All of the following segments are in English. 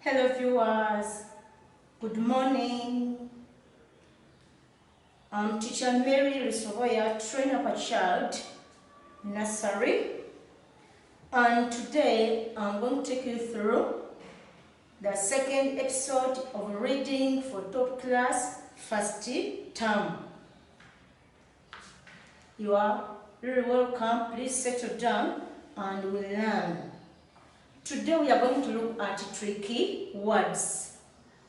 Hello viewers, good morning. I'm Teacher Mary Risovoya, trainer of a child, nursery. And today I'm going to take you through the second episode of reading for top class first term. You are very welcome. Please settle down and we'll learn. Today we are going to look at tricky words.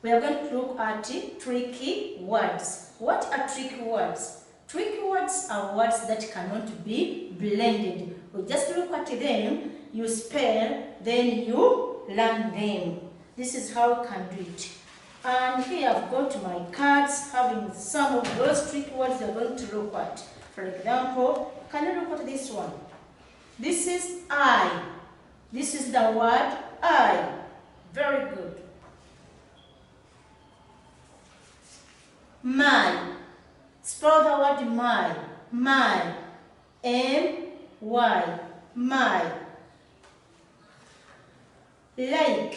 We are going to look at tricky words. What are tricky words? Tricky words are words that cannot be blended. We just look at them, you spell, then you learn them. This is how we can do it. And here I've got my cards having some of those tricky words we are going to look at. For example, can you look at this one? This is I. This is the word I. Very good. My. Spell the word my. My. M-Y. My. Like.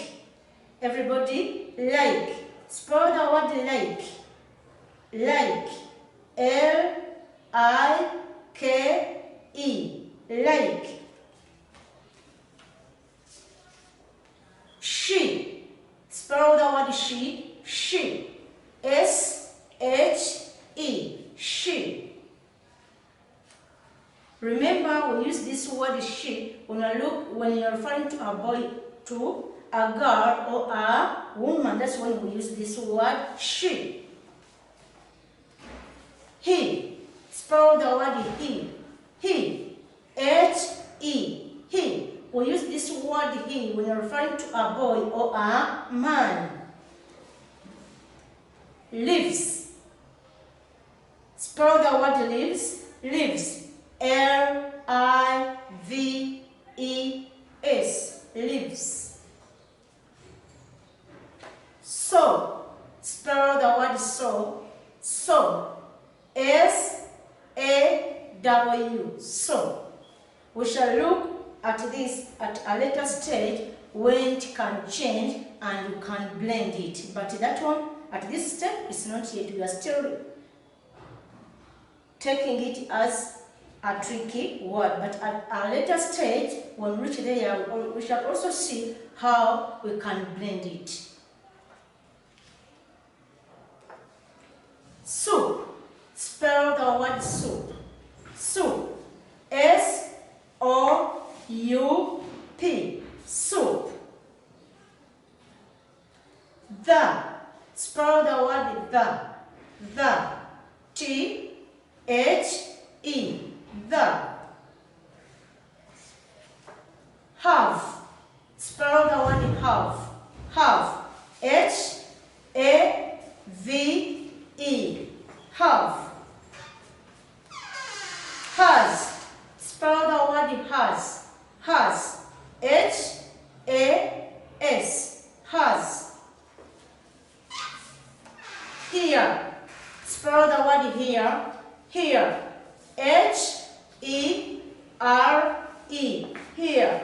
Everybody, like. Spell the word like. Like. L-I-K-E. Like. She. Spell the word she. She. S-H-E. She. Remember, we use this word she when you're referring to a boy, to a girl or a woman. That's when we use this word she. He. Spell the word he. He. H-E. He. We use this word he when you're referring to a boy or a man. Lives. Spell the word lives. Lives. L-I-V-E-S. Lives. So. Spell the word so. So. S-A-W. So. We shall look at this at a later stage when it can change and you can blend it. But that one, at this step, is not yet. We are still taking it as a tricky word. But at a later stage, when we reach there, we shall also see how we can blend it. Soup. Spell the word soup. Soup. S-O-U-P. Soup. The. Spell the word the. The. T-H-E. The. Have. Spell the word have. Have. H-A-V-E. Have. Has. Spell the word has. Has. H-A-S. Has. Here. Spell the word here. Here. H-E-R-E. Here.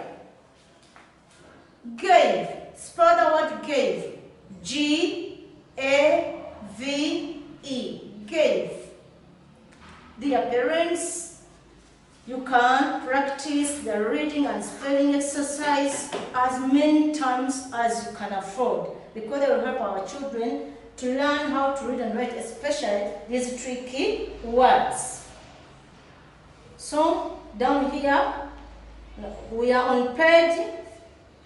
Gave. Spell the word gave. G-A-V-E. Gave. Dear parents, you can practice the reading and spelling exercise as many times as you can afford, because it will help our children to learn how to read and write, especially these tricky words. So, down here, we are on page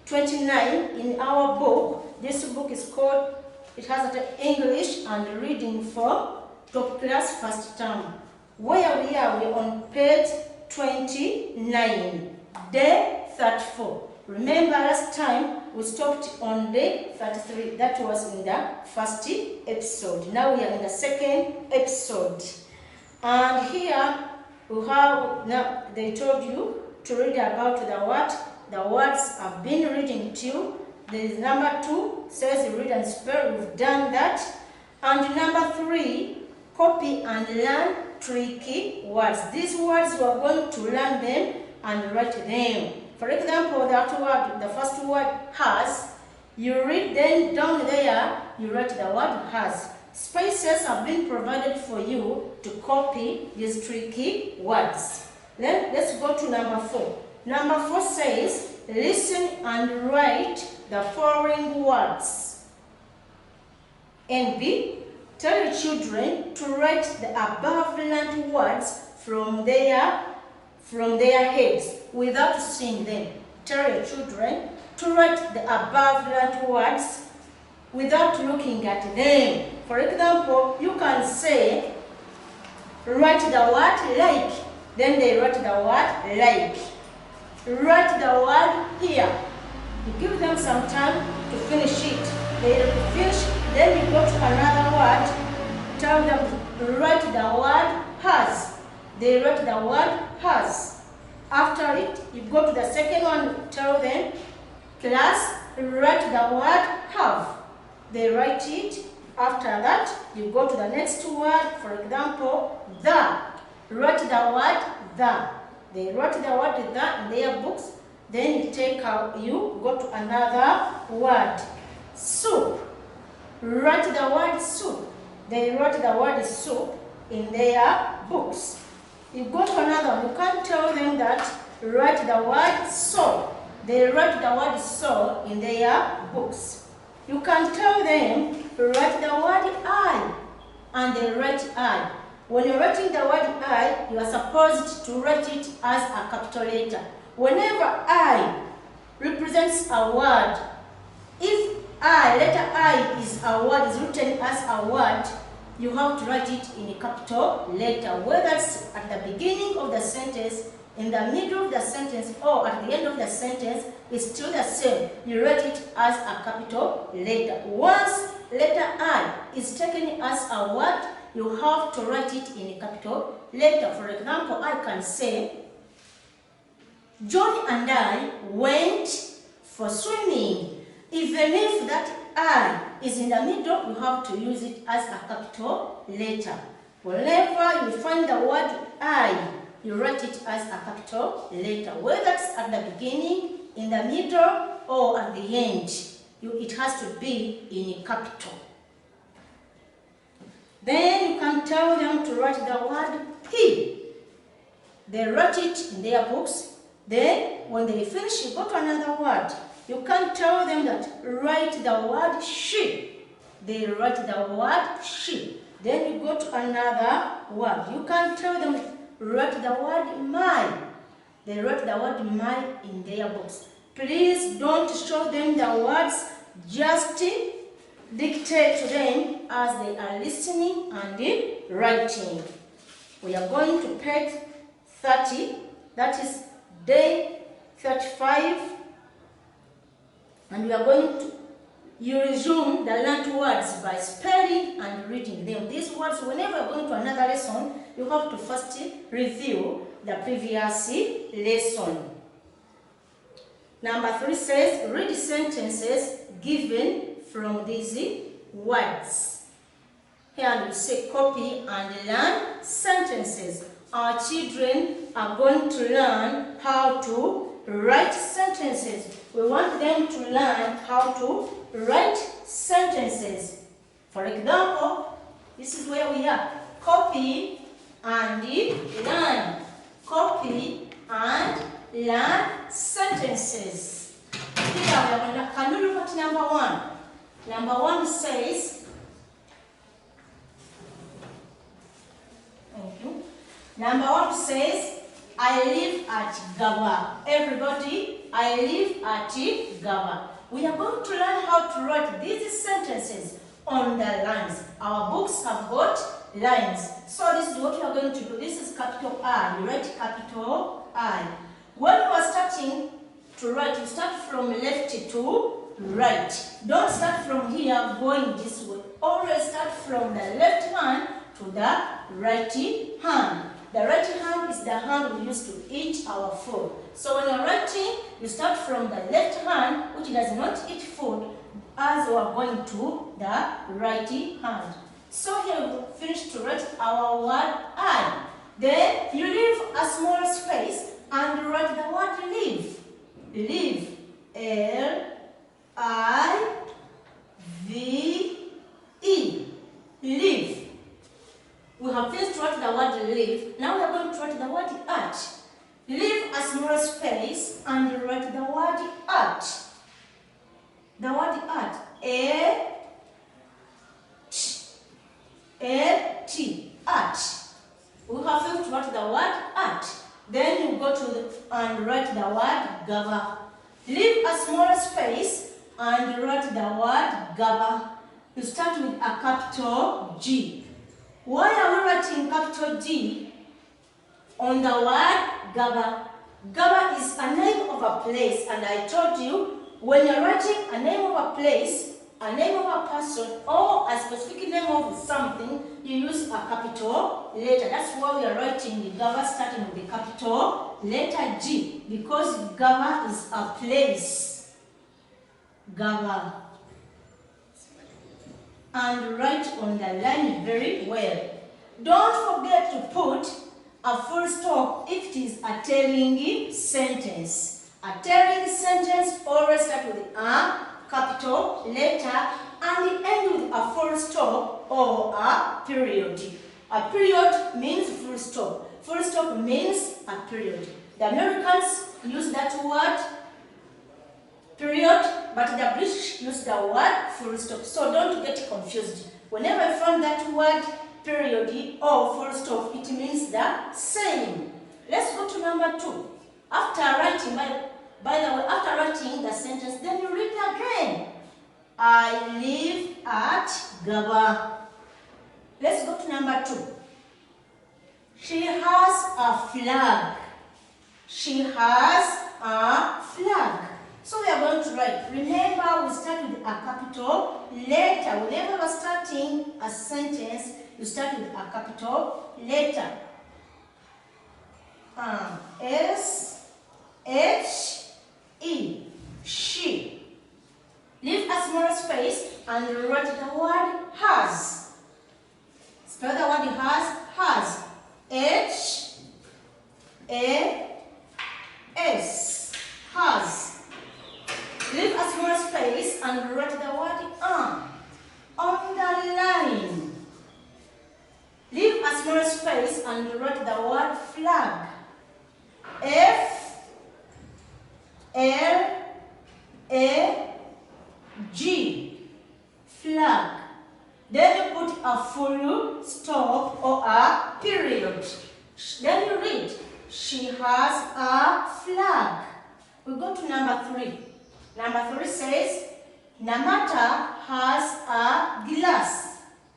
29 in our book. This book is called, it has English and reading for top class first term. Where we are, we're on page 29, day 34. Remember last time we stopped on day 33. That was in the first episode. Now we are in the second episode. And here we have, now they told you to read about the words I've been reading to you. The number 2 says read and spell. We've done that. And number 3, copy and learn tricky words. These words we are going to learn them and write them. For example, that word, the first word has, You read, then down there, you write the word has. Spaces have been provided for you to copy these tricky words. Let's go to number 4. Number 4 says, listen and write the following words. And B, tell your children to write the above learned words from their heads without seeing them. Tell your children to write the above learned words without looking at them. For example, you can say, write the word like. Then they write the word like. Write the word here. You give them some time to finish it. They finish, then you go to another word. Tell them to write the word has. They write the word has. After it, you go to the second one. Tell them, class, write the word have. They write it. After that, you go to the next word. For example, the. Write the word the. They wrote the word the in their books. Then you take out, you go to another word. Soup. Write the word soup. They wrote the word soup in their books. You go to another one. You can't tell them that write the word so. They write the word so in their books. You can tell them write the word I, and they write I. When you're writing the word I, you are supposed to write it as a capital letter. Whenever I represents a word, if I, letter I is a word, is written as a word, you have to write it in a capital letter, whether it's at the beginning of the sentence, in the middle of the sentence, or at the end of the sentence, it's still the same. You write it as a capital letter. Once letter I is taken as a word, you have to write it in a capital letter. For example, I can say, John and I went for swimming. Even if that I is in the middle, you have to use it as a capital letter. Whenever you find the word I, you write it as a capital letter. Whether it's at the beginning, in the middle, or at the end, it has to be in a capital. Then you can tell them to write the word he. They write it in their books. Then, when they finish, you go to another word. You can tell them that write the word she. They write the word she. Then you go to another word. You can tell them write the word my. They write the word my in their books. Please don't show them the words, just dictate to them as they are listening and writing. We are going to page 30, that is day 35, and we are going to, you resume the learned words by spelling and reading them. These words, whenever you are going to another lesson, you have to first review the previous lesson. Number 3 says, read sentences given from these words. Here we say copy and learn sentences. Our children are going to learn how to write sentences. We want them to learn how to write sentences. For example, this is where we are. Copy and learn. Copy and learn sentences. Here we are. Can you look at number 1? Number 1 says, thank you. Number 1 says, I live at Gawa. Everybody, I live at Gawa. We are going to learn how to write these sentences on the lines. Our books have got lines. So this is what we are going to do. This is capital I. You write capital I. When you are starting to write, you start from left to right. Don't start from here going this way. Always start from the left hand to the right hand. The right hand is the hand we use to eat our food. So when you're writing, you start from the left hand, which does not eat food, as we are going to the right hand. So here we finish to write our word I. Then you leave a small space and write the word live. Live. L-I-V-E. Live. We have finished to write the word live. Now we are going to write the word art. Leave a small space and write the word art. The word art. A-T. Art. We have finished to write the word art. Then you go to and write the word gaba. Leave a small space and write the word gaba. You start with a capital G. Why are we writing capital G on the word gaba? Gaba is a name of a place, and I told you when you're writing a name of a place, a name of a person, or a specific name of something, you use a capital letter. That's why we are writing the gaba starting with the capital letter G, because gaba is a place. Gaba. And write on the line very well. Don't forget to put a full stop if it is a telling sentence. A telling sentence always start with a capital letter and end with a full stop or a period. A period means full stop. Full stop means a period. The Americans use that word period, but the British use the word full stop. So don't get confused. Whenever I find that word period or full stop, it means the same. Let's go to number 2. After writing, by the way, after writing the sentence, then you read again. I live at Gaba. Let's go to number 2. She has a flag. She has a flag. So we are going to write. Remember, we start with a capital letter. Whenever we are starting a sentence, you start with a capital letter. S-H-E. She. Leave a small space and write the word has. Spell the word has. H-A-S. Has. Leave a small space and write the word underline. Leave a small space and write the word flag. F-L-A-G. Flag. Then you put a full stop or a period. Then you read, she has a flag. We go to number 3. Number 3 says, Namata has a glass.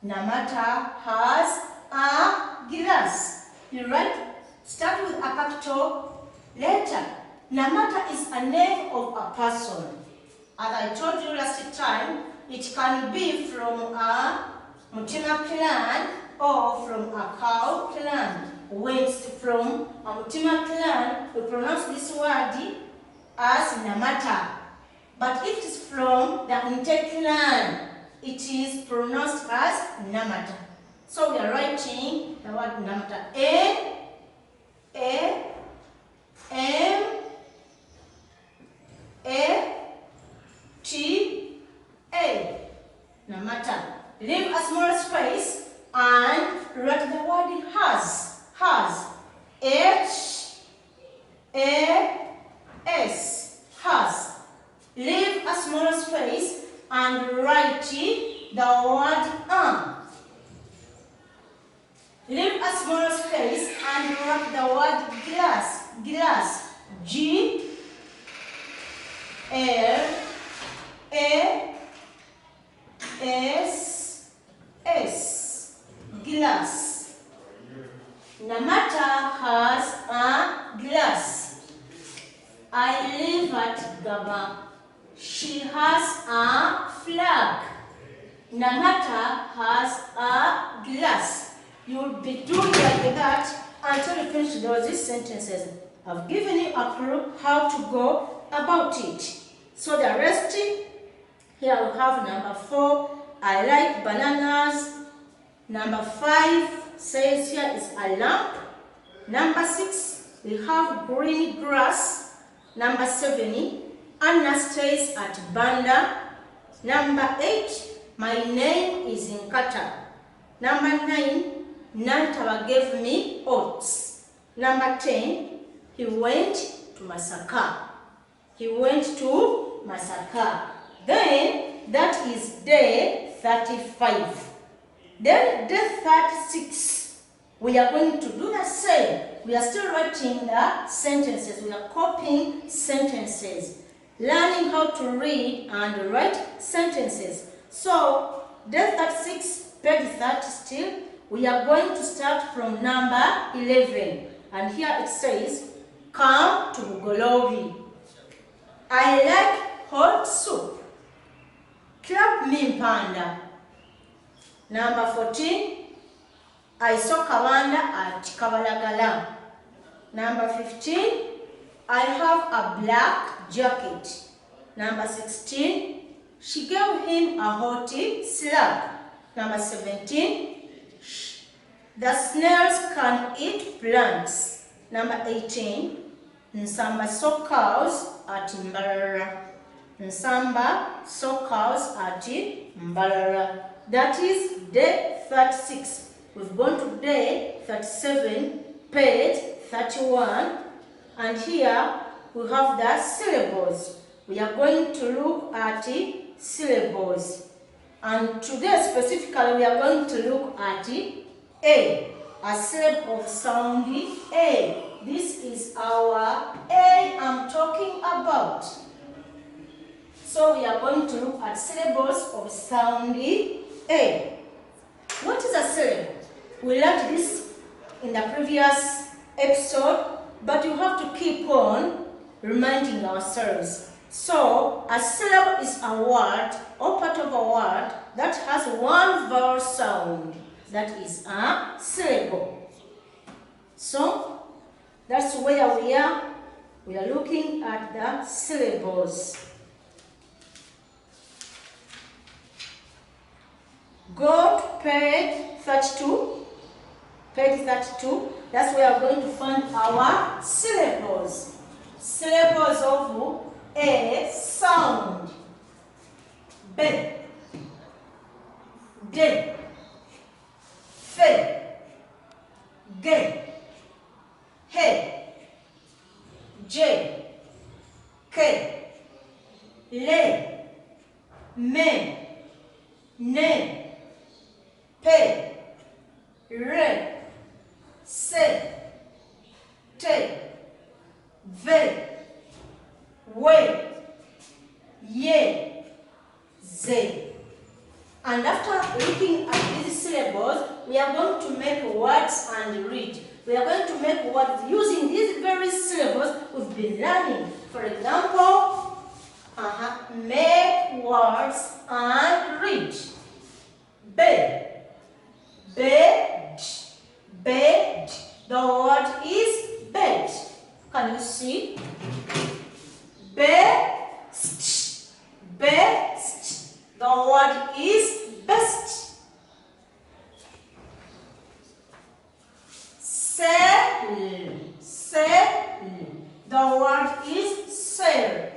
Namata has a glass. You write, start with a capital letter. Namata is a name of a person. As I told you last time, it can be from a Mutima clan or from a cow clan. When it's from a Mutima clan, we pronounce this word as Namata. But if it is from the Nte clan, it is pronounced as Namata. So we are writing the word Namata. A-M-A-T-A. Namata. Leave a small space and write the word has. Has. H-A-S. Has. Leave a small space and write the word Leave a small space and write the word glass. Glass. G-L-A-S-S. Glass. Namata has a glass. I live at Gaba. She has a flag. Namata has a glass. You'll be doing like that until you finish these sentences. I've given you a clue how to go about it. So the rest, here we have number 4, I like bananas. Number 5 says here is a lamp. Number 6, we have green grass. Number 7, Anna stays at Banda. Number 8, my name is Nkata. Number 9, Nantaba gave me oats. Number 10, he went to Masaka. He went to Masaka. Then that is day 35. Then day 36, we are going to do the same. We are still writing the sentences. We are copying sentences, learning how to read and write sentences. So, day 36, page 30 still, we are going to start from number 11. And here it says, come to Bugolobi. I like hot soup. Clap me Mpanda. Number 14, I saw Kawanda at Kabalagala. Number 15, I have a black jacket. Number 16, she gave him a hot slug. Number 17, the snails can eat plants. Number 18, Nsamba saw cows at Mbarara. Nsamba saw cows at Mbarara. That is day 36. We've gone to day 37, page 31, and here we have the syllables. We are going to look at syllables. And today specifically we are going to look at a syllable of sound A. This is our A I'm talking about. So we are going to look at syllables of sound A. What is a syllable? We learned this in the previous episode, but you have to keep on reminding ourselves. So, a syllable is a word or part of a word that has one vowel sound. That is a syllable. So, that's where we are. We are looking at the syllables. Go to page 32. Page 32. That's where we are going to find our syllables. Syllables of a sound. B, D, F, G, H, J, K, L, M, N, P, R, S, T, V, W, Y, Z. And after looking at these syllables, we are going to make words and read. We are going to make words using these very syllables we've been learning. For example, make words and read. Bed, bed, bed. The word is bed. Can you see? Best, best. The word is best. Sell, sell. The word is sell.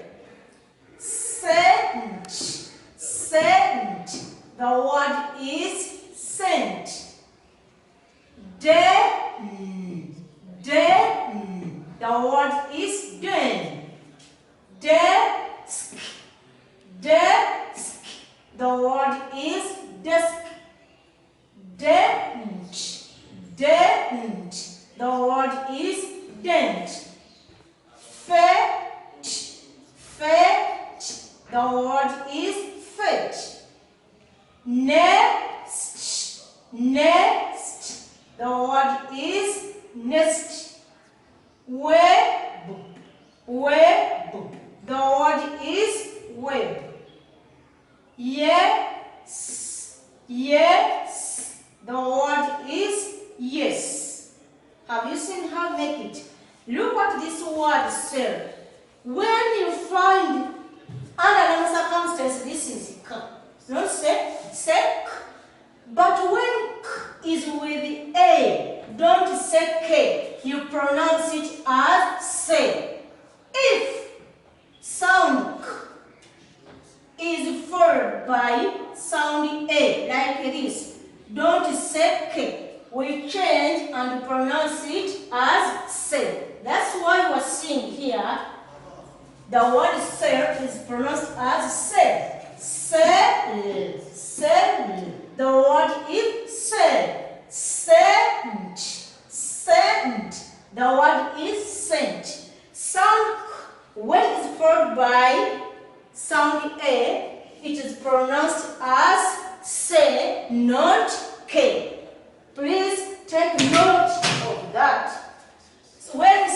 Sent, sent. The word is sent. Den, den. The word is den. Desk, desk. The word is desk. Dent, dent. The word is dent. Fetch, fetch. The word is fetch. Nest, nest. The word is nest. Web, web. The word is web. Yes, yes. The word is yes. Have you seen how I make it? Look what this word said. When you find under any circumstance, this is k. Don't say k. But when k is with a, don't say k. You pronounce it as say. If sound by sound A, like this. Don't say K. We change and pronounce it as say. That's why we're seeing here the word say is pronounced as say. Say, say. The word is say. Sent, sent. The word is sent. Sound when it's followed by sound A, it is pronounced as say, not K. Please take note of that. So when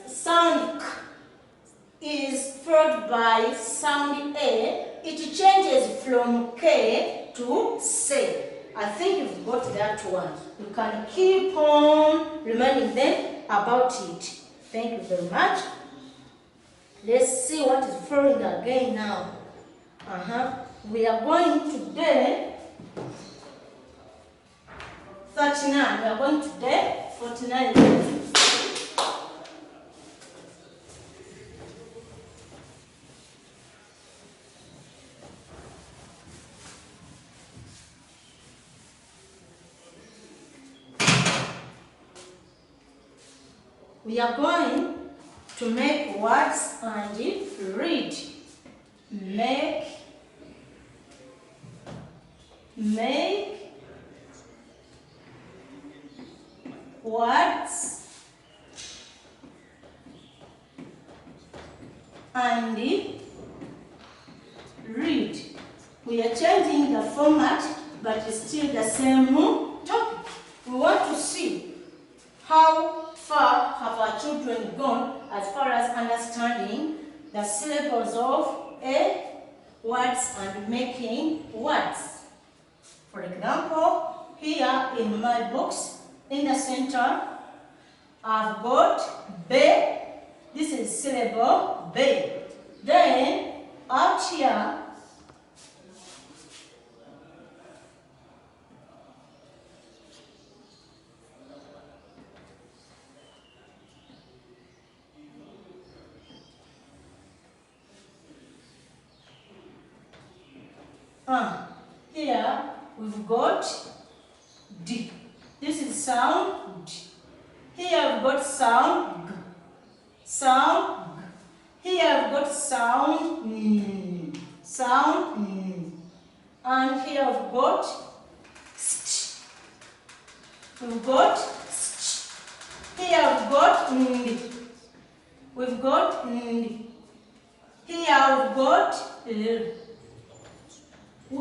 sound K is followed by sound A, it changes from K to say. I think you've got that one. You can keep on reminding them about it. Thank you very much. Let's see what is following again now. We are going to day 39. We are going to day 49. We are going to make words and read. Make words and read. We are changing the format, but it's still the same topic. We want to see how far have our children gone as far as understanding the syllables of A words and making words. For example, here in my box, in the center, I've got be. This is syllable be. Then out here, here we've got D. This is sound D. Here we've got sound G. Sound G. Here we've got sound N. Sound N. And here we've got st. We've got st. Here we've got N. We've got N. Here we've got L.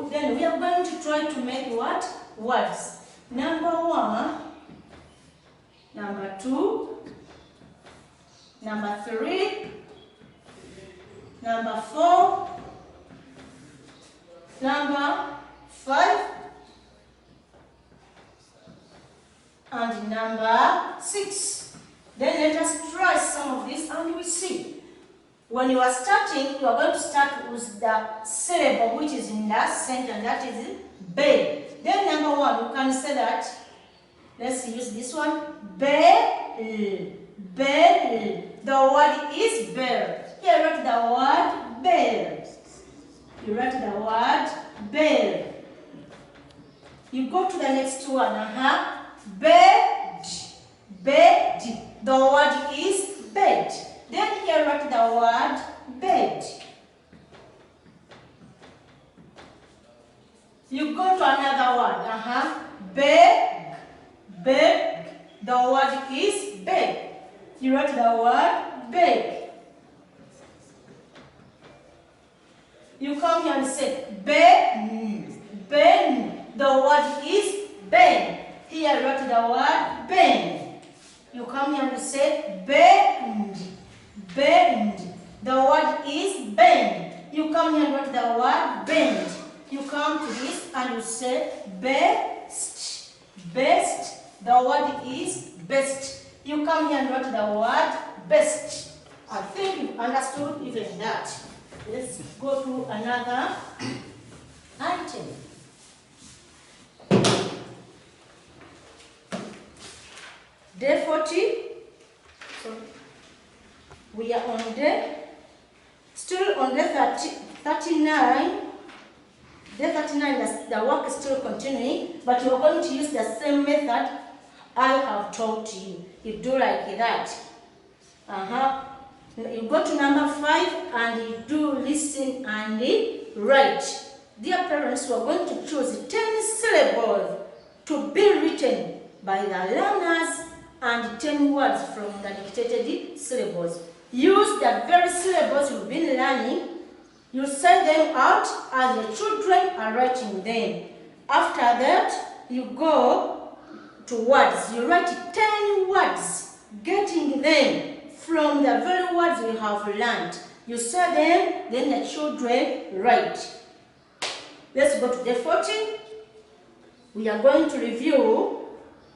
Then we are going to try to make what? Words. Number 1, number 2, number 3, number 4, number 5, and number 6. Then let us try some of these and we see. When you are starting, you are going to start with the syllable which is in that sentence, that is be. Then number 1, you can say that, let's use this one, be, be. The word is bear. Here write the word bear. You write the word bear. You go to the next one, bed, bed. The word is bed. Then here write the word bed. You go to another word, beg, beg. The word is beg. You write the word beg. You come here and say ben, ben. The word is ben. Here write the word ben. You come here and say bend, bend. The word is bend. You come here and write the word bend. You come to this and you say best, best. The word is best. You come here and write the word best. I think you understood even that. Let's go to another item. Day 40. So we are on day, still on day 39. Day 39, the work is still continuing, but you are going to use the same method I have taught you. You do like that. You go to number 5 and you do listen and write. Dear parents, we are going to choose 10 syllables to be written by the learners and 10 words from the dictated syllables. Use the very syllables you've been learning. You say them out as the children are writing them. After that, you go to words. You write 10 words, getting them from the very words you have learned. You say them, then the children write. Let's go to day 14. We are going to review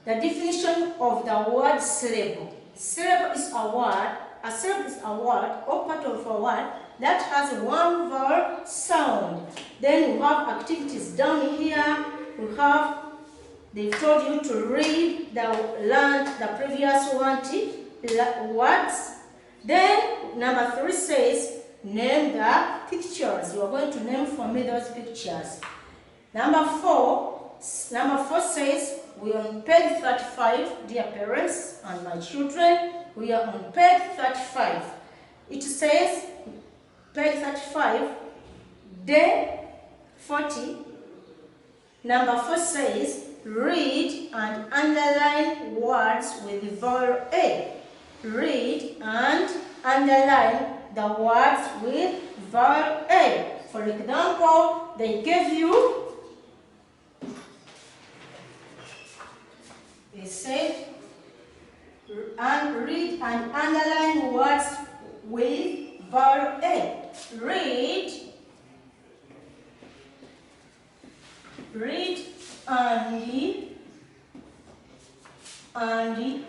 the definition of the word syllable. Syllable is a word. A syllable is a word or part of a word that has one vowel sound. Then we have activities down here. They told you to read the previous words. Then number 3 says, name the pictures. You are going to name for me those pictures. Number 4 says, we are on page 35, dear parents and my children. We are on page 35. It says, page 35, day 40. Number 4 says, read and underline words with the vowel A. Read and underline the words with vowel A. For example, they gave you, they said, and read and underline words with vowel A. Read and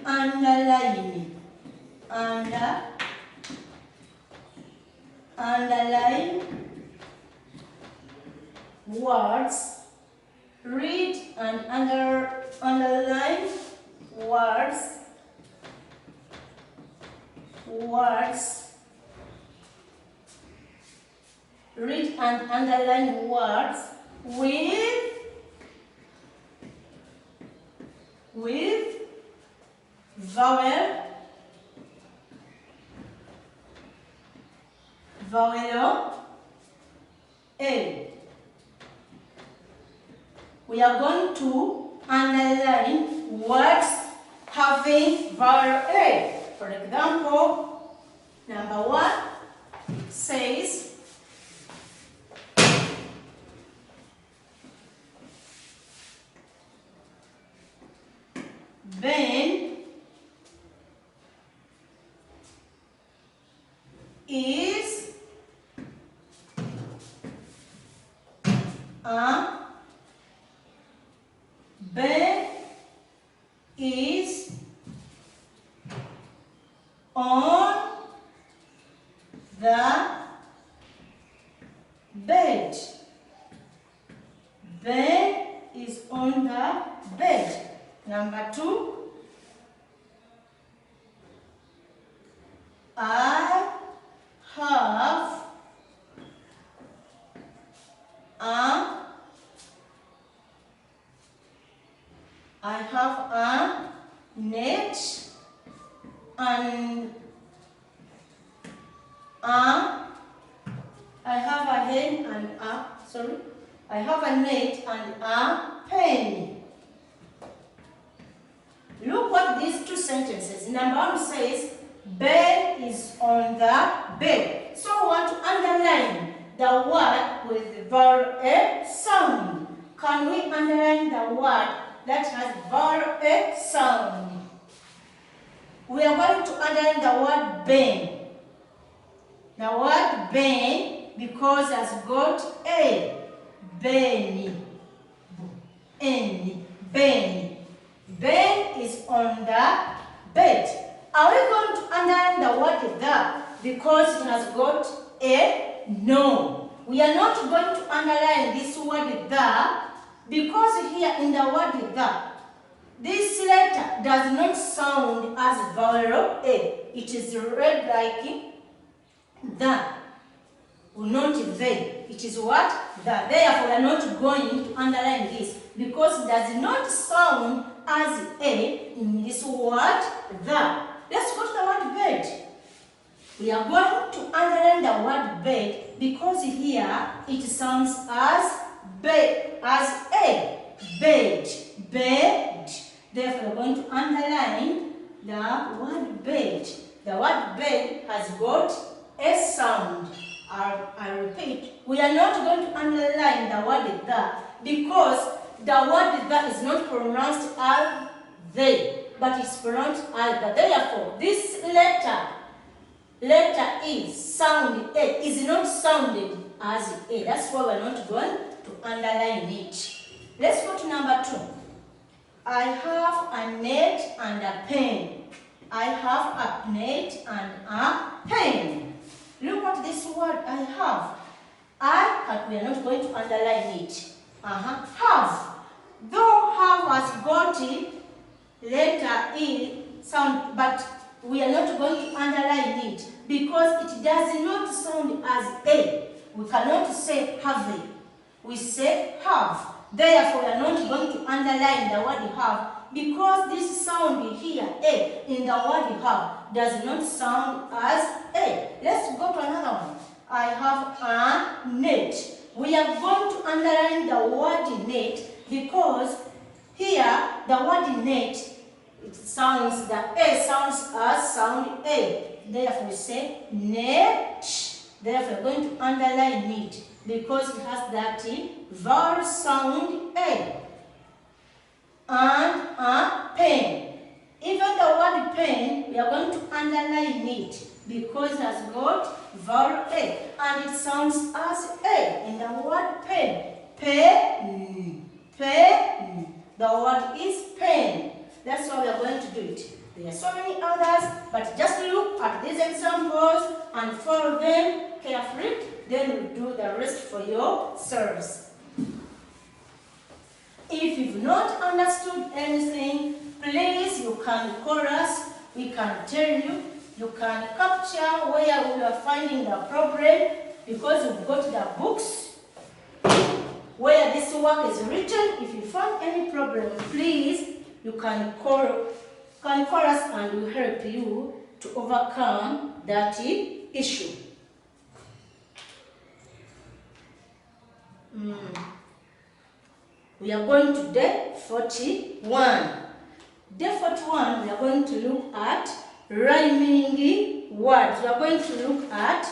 underline words. Read and underline words. Read and underline words with vowel A. We are going to underline words having vowel A. For example, number 1 says, Ben is on the bed. Ben is on the bed. Number 2, I have a net and I have a net and a pen. Look what these two sentences. Number 1 says, Ben is on the bed. So we want to underline the word with the vowel A sound. Can we underline the word that has vowel A sound? We are going to underline the word Ben. The word Ben, because it has got A. Benny. Benny. Ben is on the bed. Are we going to underline the word the because it has got A? No. We are not going to underline this word the because here in the word the, this letter does not sound as vowel A. It is read like the. not they. It is what? The. Therefore, we are not going to underline this because it does not sound as a in this word the. Let's go to the word bed. We are going to underline the word bed because here it sounds as bed, as a bed, bed. Therefore, we are going to underline the word bed. The word bed has got a sound. I repeat, we are not going to underline the word the because the word the is not pronounced as they, but it's pronounced as the. Therefore, this letter E, sound A, is not sounded as A. That's why we're not going to underline it. Let's go to number 2. I have a net and a pen. I have a net and a pen. Look at this word I have. We are not going to underline it. Have. Though have has got letter E sound, but we are not going to underline it because it does not sound as A. We cannot say have. We say have. Therefore, we are not going to underline the word have because this sound here, A, in the word have, does not sound as A. Let's go to another one. I have a net. We are going to underline the word net because here the word net, it sounds, the A sounds as sound A. Therefore, we say net. Therefore, we're going to underline it because it has that vowel sound A. And a pen. Even the word pen, we are going to underline it because it has got vowel A. And it sounds as A in the word pen. Pen. Pen. The word is pen. That's how we are going to do it. There are so many others, but just look at these examples and follow them carefully. Then we'll do the rest for yourselves. If you've not understood anything, please, you can call us. We can tell you. You can capture where we are finding the problem because we've got the books where this work is written. If you find any problem, please, you can call us and we'll help you to overcome that issue. We are going to day 41. Day 41, we are going to look at rhyming words. We are going to look at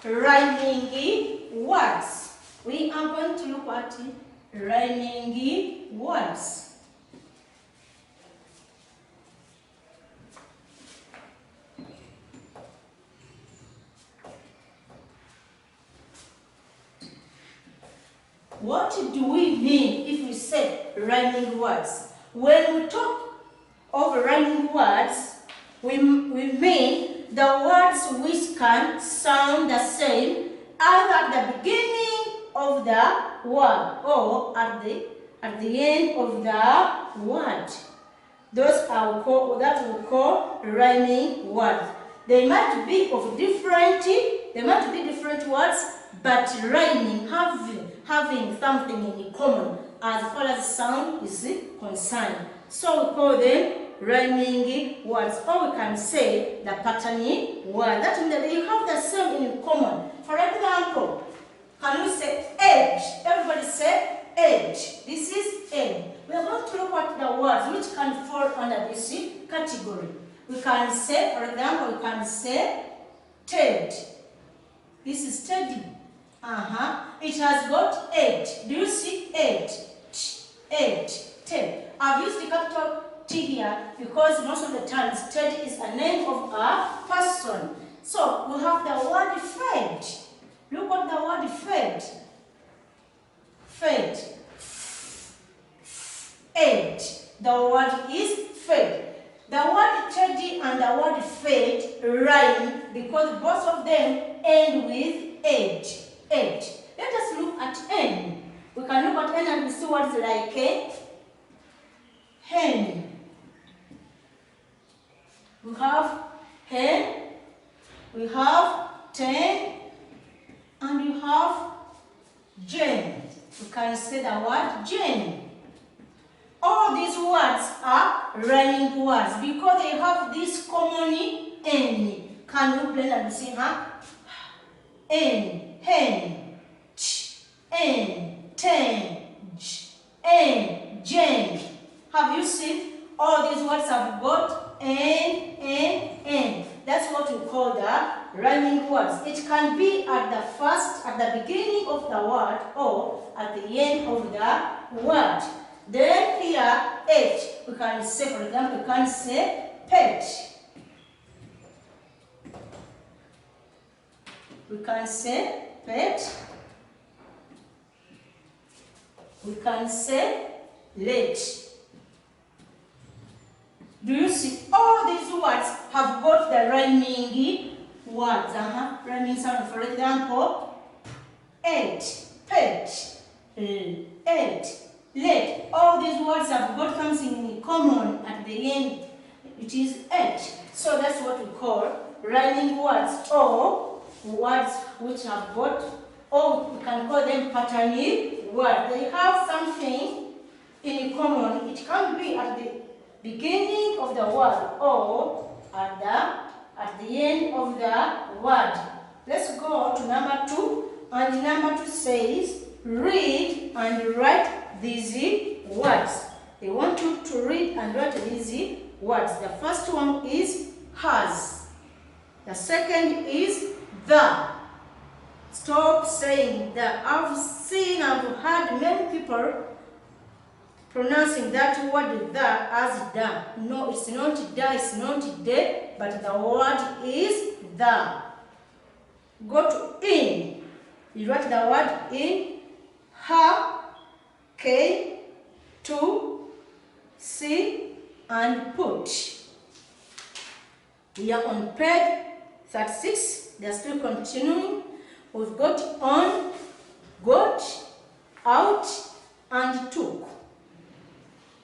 rhyming words. We are going to look at rhyming words. What do we mean if we say rhyming words? When we talk of rhyming words, we mean the words which can sound the same either at the beginning of the word or at the end of the word. Those are that we call rhyming words. They might be different words, but rhyming, having something in common as far as sound is concerned. So we call them rhyming words, or we can say the patterning word. That means that they have the same in common. For example, can we say edge? Everybody say edge. This is edge. We are going to look at the words which can fall under this category. We can say, for example, we can say Ted. This is Teddy. It has got edge. Do you see edge? Edge. Ted. I've used the capital T here because most of the times Ted is a name of a person. So we have the word fed. Look at the word fed. Fed. Edge. The word is fed. The word Teddy and the word fed rhyme because both of them end with edge. Edge. Let us look at N. We can look at N and we see words like hen. We have hen. We have ten. have Jane. We can say the word Jane. All these words are rhyming words because they have this common N. Can you blend and see, huh? N, hen, ch, N, ten, j, N, Jane. Have you seen? All these words have got N, N, N. That's what we call the rhyming words. It can be at the beginning of the word or at the end of the word. Then here, H, we can say, for example, we can say pet. We can say pet. We can say late. Do you see? All these words have got the rhyming words. Rhyming sound. For example, eight, pet, eight, late. All these words have got something in common at the end. It is eight. So that's what we call rhyming words, or words which have got, or we can call them patterning words. They have something in common. It can be at the beginning of the word or at the end of the word. Let's go to number 2. And number 2 says, read and write these words. They want you to read and write these words. The first one is has. The second is the. Stop saying that. I've heard many people pronouncing that word the as da. No, it's not da, it's not de, but the word is the. Go to in. You write the word in. Ha, K, to, see, and put. We are on page 36. They are still continuing. We've got on, got, out, and took.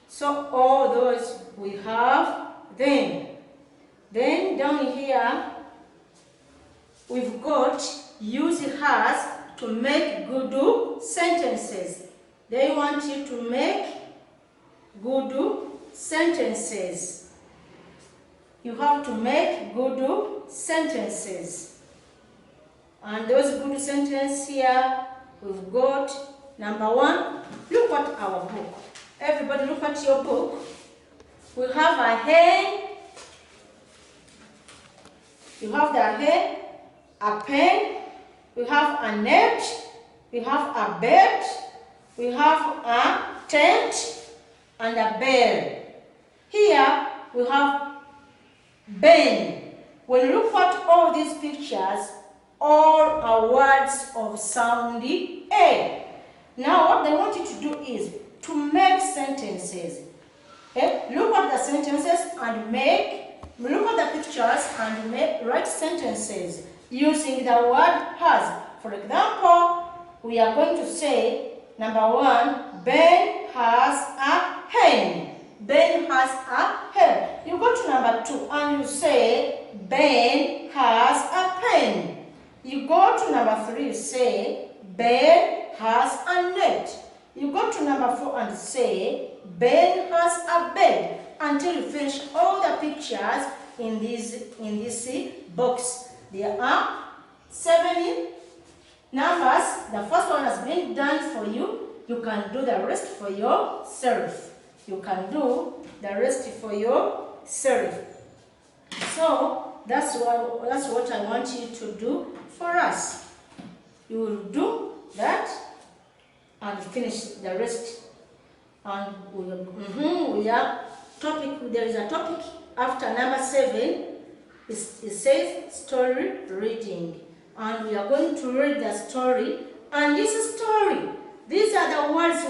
So all those we have then. Then down here, we've got use has to make good sentences. They want you to make good sentences. You have to make good sentences. And those good sentences here, we've got number 1. Look at our book. Everybody look at your book. We have a hen. You have the hen, a pen. We have a net. We have a bed. We have a tent and a bell. Here we have Ben. When you look at all these pictures, all are words of sound A. Now what they want you to do is to make sentences. Okay? Look at the sentences and look at the pictures and write sentences using the word has. For example, we are going to say, number 1, Ben has a hen. Ben has a hen. You go to number 2 and you say, Ben has a pen. You go to number 3, you say, Ben has a net. You go to number 4 and say, Ben has a bed, until you finish all the pictures in this box. There are 7 numbers. The first one has been done for you. You can do the rest for yourself. You can do the rest for yourself. So that's what I want you to do for us. You will do that and finish the rest. And we are topic. There is a topic after number 7. It says story reading, and we are going to read the story. And this story, these are the words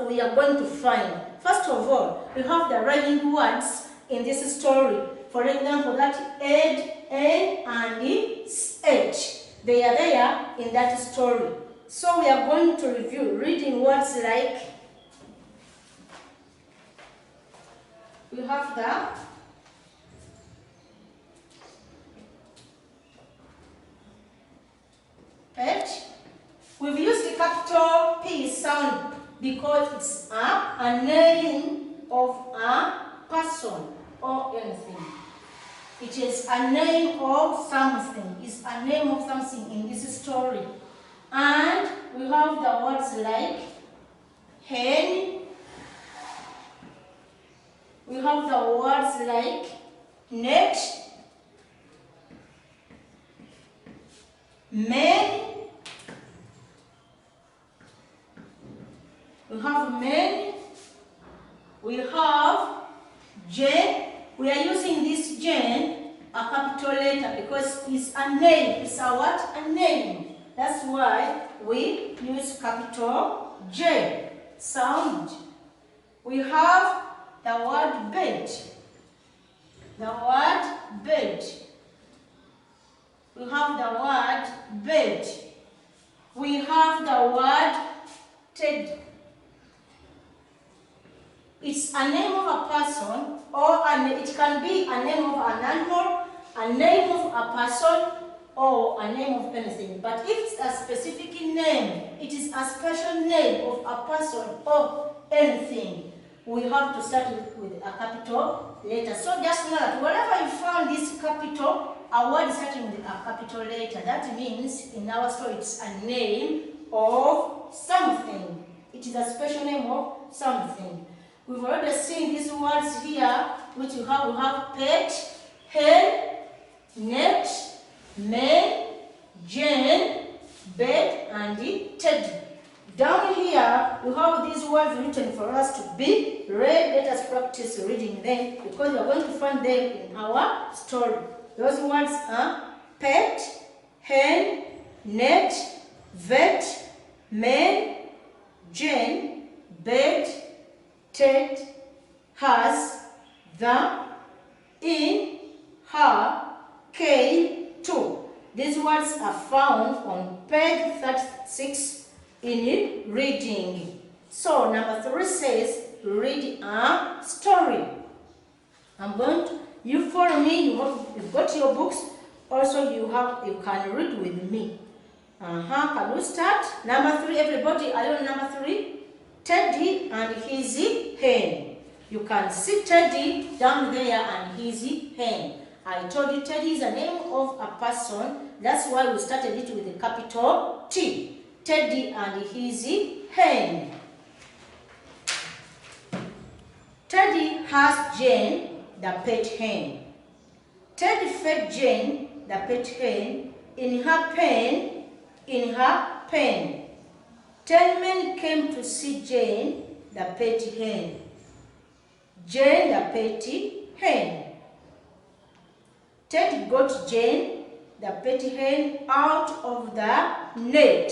we are going to find. First of all, we have the rhyming words in this story. For example, that ed, n, and h. They are there in that story. So we are going to review reading words like, we have the pet, We've used the capital P sound because it's a name of a person or anything. It is a name of something. It's a name of something in this story. And we have the words like hen. We have the words like net, man. We have men. We have Jane. We are using this Jane, a capital letter, because it's a name. It's a what? A name. That's why we use capital J sound. We have the word bed. The word bed. We have the word bed. We have the word Ted. It's a name of a person, or it can be a name of an animal, a name of a person, or a name of anything. But if it's a specific name, it is a special name of a person or anything, we have to start with a capital letter. So just know that wherever you found this capital, a word starting with a capital letter, that means in our story it's a name of something. It is a special name of something. We've already seen these words here, which we have pet, hen, net, man, Jane, bed, and teddy. Down here, we have these words written for us to be read. Let us practice reading them because we are going to find them in our story. Those words are pet, hen, net, vet, man, Jane, bed, Ted, has, the, in, her, came, to. These words are found on page 36 in reading. So number 3 says, read a story. You follow me, you've got your books, also you can read with me. Can we start? Number 3, everybody, are you on number 3? Teddy and his hen. You can see Teddy down there and his hen. I told you Teddy is a name of a person. That's why we started it with a capital T. Teddy and his hen. Teddy has Jane, the pet hen. Teddy fed Jane, the pet hen, in her pen, pen. 10 men came to see Jane, the pet hen. Jane, the pet hen. Ted got Jane, the pet hen, out of the net.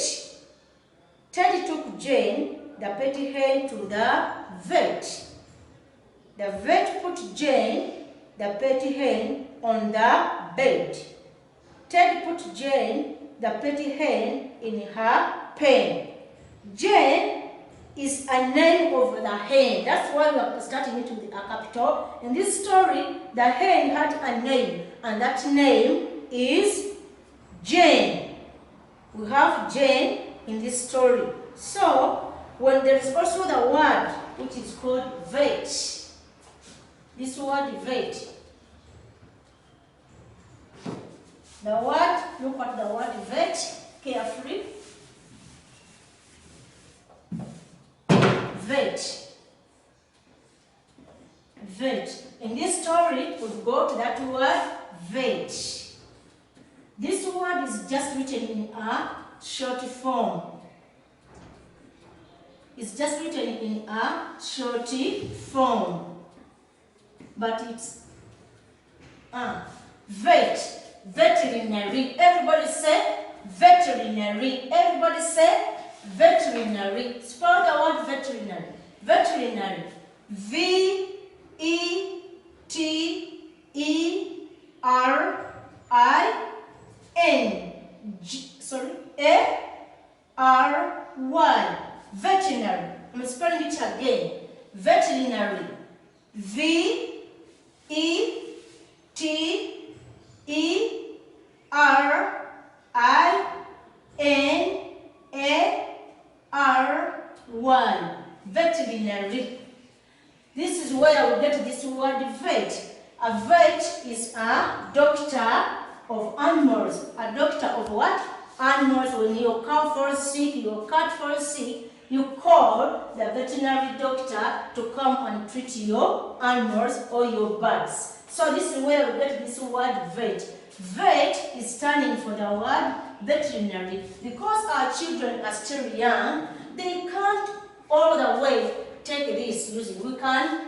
Ted took Jane, the pet hen, to the vet. The vet put Jane, the pet hen, on the bed. Ted put Jane, the pet hen, in her pen. Jane is a name of the hen. That's why we are starting it with a capital. In this story, the hen had a name, and that name is Jane. We have Jane in this story. So, when there is also the word which is called vet, this word vet. The word, look at the word vet carefully. Vet. Vet. In this story, we've got that word vet. This word is just written in a short form. It's just written in a short form. But it's vet. Veterinary. Everybody say veterinary. Everybody say veterinary. Spell the word veterinary. Veterinary. V-E-T-E-R-I-N-A-R-Y. Veterinary. I'm spelling it again. Veterinary. V-E-T-E-R-I-N-A-R-Y. V-E-T-E-R-Y, veterinary. This is where we get this word vet. A vet is a doctor of animals. A doctor of what? Animals. When your cow falls sick, your cat falls sick, you call the veterinary doctor to come and treat your animals or your birds. So this is where we get this word vet. Vet is standing for the word veterinary. Because our children are still young, they can't all the way take this using. We can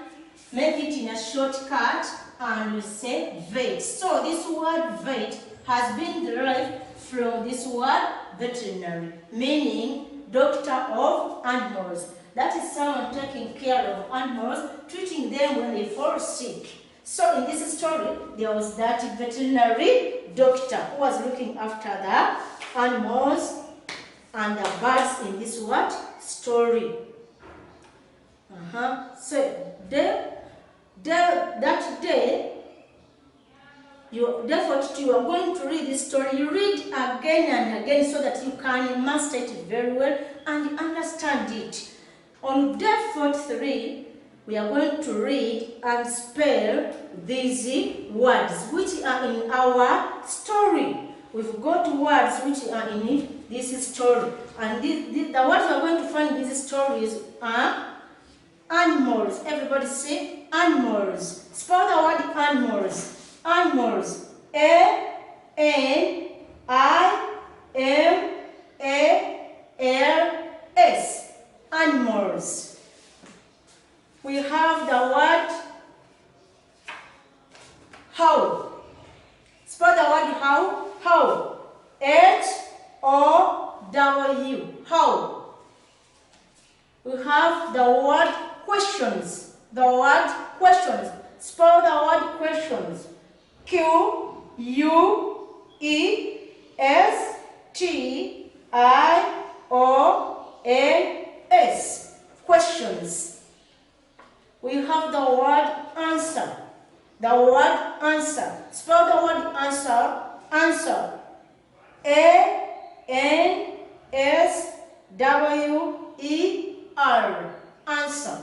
make it in a shortcut and we say vet. So this word vet has been derived from this word veterinary, meaning doctor of animals. That is someone taking care of animals, treating them when they fall sick. So in this story, there was that veterinary doctor who was looking after the animals and the birds in this what? Story. So that day, you are going to read this story. You read again and again so that you can master it very well and understand it. On day 43, we are going to read and spell these words which are in our story. We've got words which are in this story. And the words we are going to find in these stories are animals. Everybody say animals. Spell the word animals. Animals. A-N-I-M-A-L-S. Animals. We have the word how. Spell the word how. How. H-O-W. How. We have the word questions. The word questions. Spell the word questions. Q-U-E-S-T-I-O-N-S. Questions. We have the word answer. The word answer. Spell the word answer. Answer. A-N-S-W-E-R. Answer.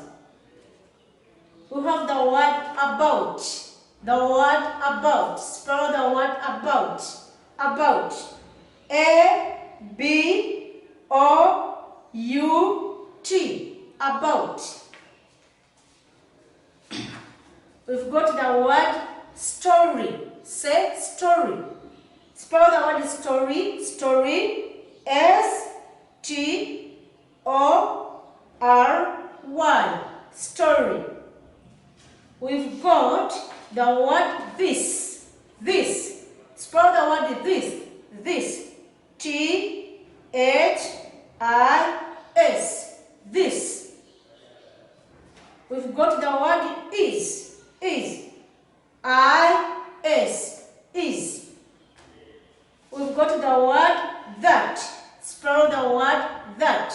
We have the word about. The word about. Spell the word about. About. A-B-O-U-T. About. We've got the word story. Say story. Spell the word story. Story. S-T-O-R-Y. Story. We've got the word this. This. Spell the word this. This. T-H-I-S. This. We've got the word is. Is. I-S. Is. We've got the word that. Spell the word that.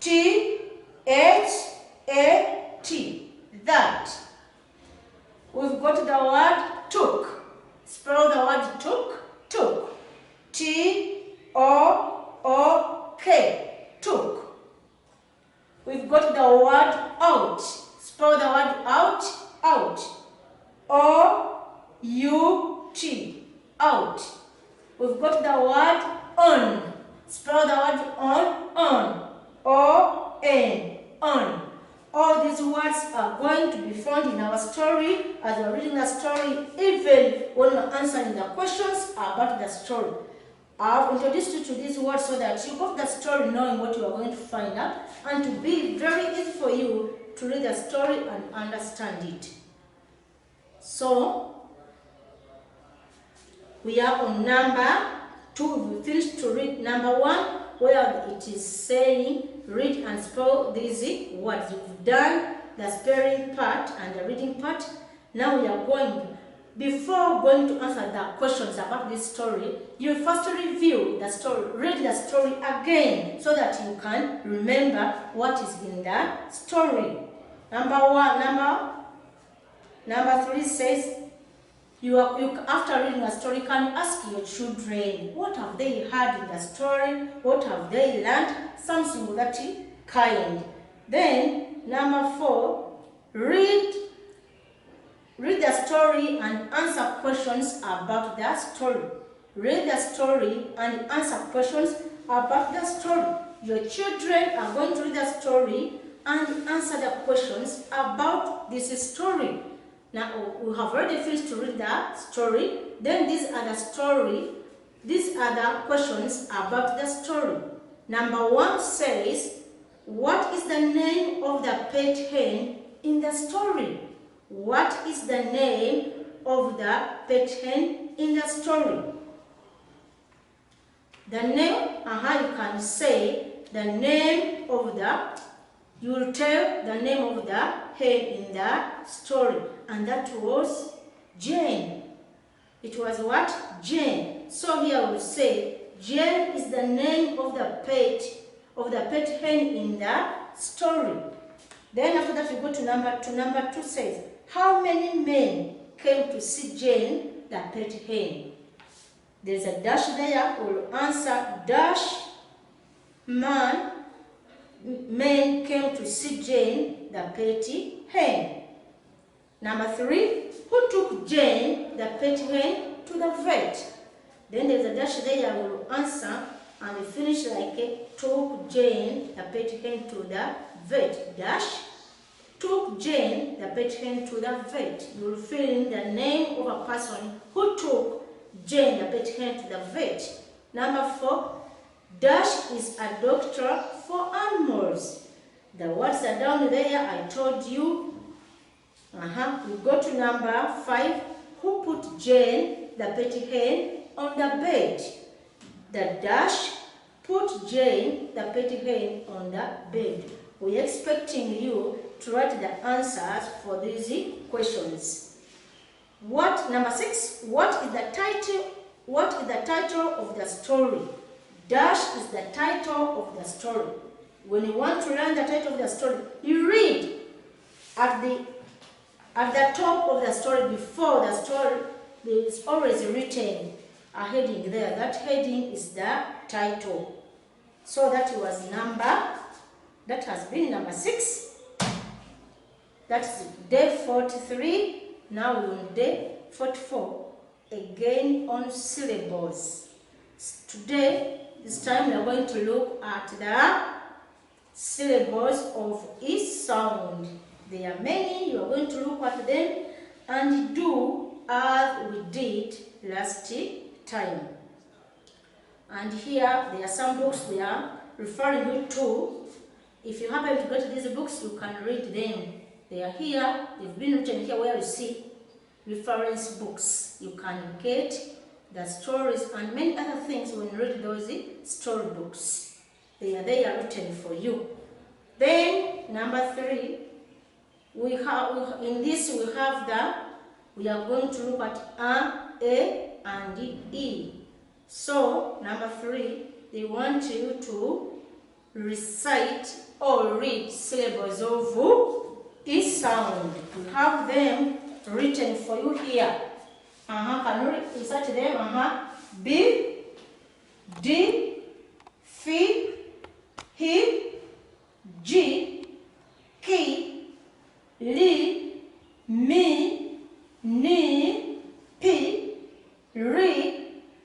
T-H-A-T. That. We've got the word took. Spell the word took. Took. T-O-O-K. Took. We've got the word out. Spell the word out. Out. O-U-T. Out. We've got the word on. Spell the word on. On. O-N. On. All these words are going to be found in our story as we're reading the story, even when we're answering the questions about the story. I've introduced you to these words so that you got the story knowing what you are going to find out and to be very easy for you to read the story and understand it. So, we are on number 2. We finished to read number 1, where it is saying read and spell these words. We've done the spelling part and the reading part. Now we are going, before going to answer the questions about this story, you first review the story, read the story again so that you can remember what is in the story. Number 3 says, After reading a story, you can ask your children, what have they heard in the story? What have they learned? Something of that kind. Then, number 4, read the story and answer questions about the story. Read the story and answer questions about the story. Your children are going to read the story and answer the questions about this story. Now, we have already finished to read the story. Then these are the questions about the story. Number 1 says, what is the name of the pet hen in the story? What is the name of the pet hen in the story? The name, you can say the name of you will tell the name of the hen in the story. And that was Jane. It was what? Jane. So here we will say Jane is the name of the pet hen in the story. Then after that we go to number 2. Number 2 says, how many men came to see Jane, the pet hen? There's a dash there. We'll answer dash men came to see Jane, the pet hen. Number 3, who took Jane, the pet hen, to the vet? Then there's a dash there. We'll answer and we finish like took Jane, the pet hen, to the vet. Dash took Jane, the pet hen, to the vet. You will fill in the name of a person who took Jane, the pet hen, to the vet. Number 4, dash is a doctor for animals. The words are down there, I told you. We go to number 5, who put Jane, the pet hen, on the bed? The dash put Jane, the pet hen, on the bed. We're expecting you to write the answers for these questions. Number 6, what is the title of the story? Dash is the title of the story. When you want to learn the title of the story, you read at the top of the story. Before the story, there is always written a heading there. That heading is the title. So that has been number 6. That's day 43. Now we're on day 44. Again on syllables. Today, this time we are going to look at the syllables of each sound. There are many. You are going to look at them and do as we did last time. And here there are some books they are referring you to. If you happen to go to these books, you can read them. They are here. They've been written here where you see reference books. You can get the stories and many other things when you read those story books. They are written for you. Then number 3, we are going to look at A, and E. So number 3, they want you to recite or read syllables of each sound. We have them written for you here. Can you recite them? B, D, F, H, G, K, L, M, N, P, R,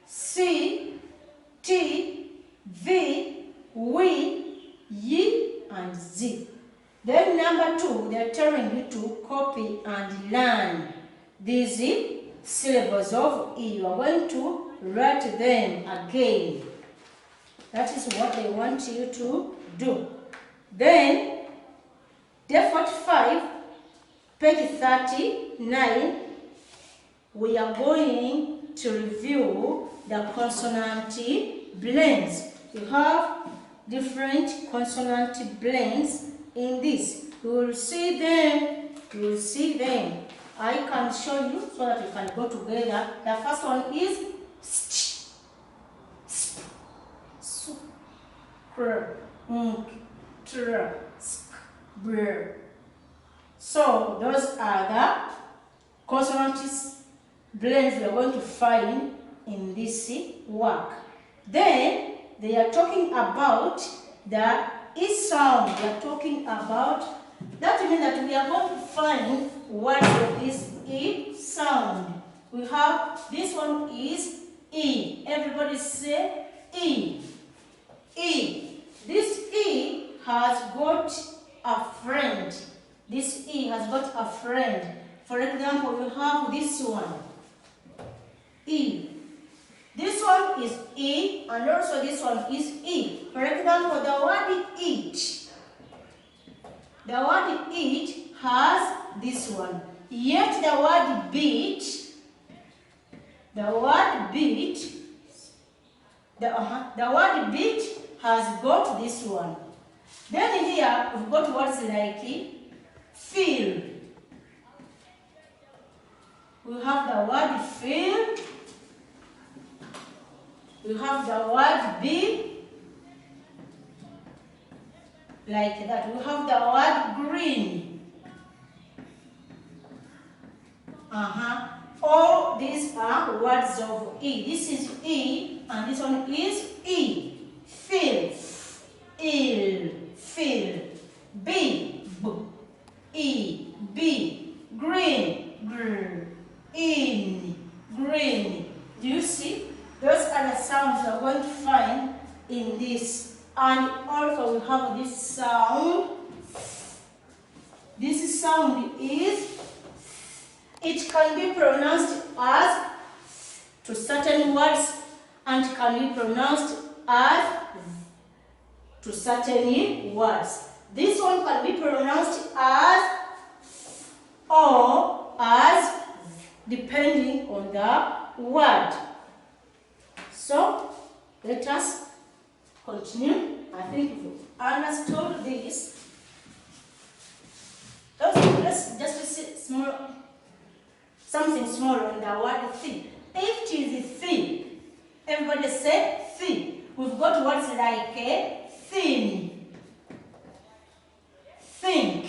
C, T, V, W, Y, and Z. Then number 2, they are telling you to copy and learn these syllables of E. You are going to write them again. That is what they want you to do. Then, day 45, page 39, we are going to review the consonant blends. You have different consonant blends in this. You will see them. You will see them. I can show you so that you can go together. The first one is st, sp, sup, cr, tr, sk, br. So those are the consonants blends we are going to find in this work. Then they are talking about the E sound. They are talking about, that means that we are going to find words of this E sound. We have, this one is E. Everybody say E. E. This E has got a friend. This E has got a friend. For example, we have this one. E. This one is E, and also this one is E. For example, the word eat. The word eat has this one. Yet the word beat, the word beat has got this one. Then here we've got words like feel. We have the word feel. We have the word be, like that. We have the word green. All these are words of E. This is E, and this one is E. Feel, ill, feel. Be, b, E, be. Green, gr, in, green. Do you see? Those are the sounds we are going to find in this. And also we have this sound. This sound is, it can be pronounced as to certain words and can be pronounced as to certain words. This one can be pronounced as or as depending on the word. So, let us continue. I think you understood this. Let's just see something small on the word thin. If it is thin, everybody say thin. We've got words like thin, think.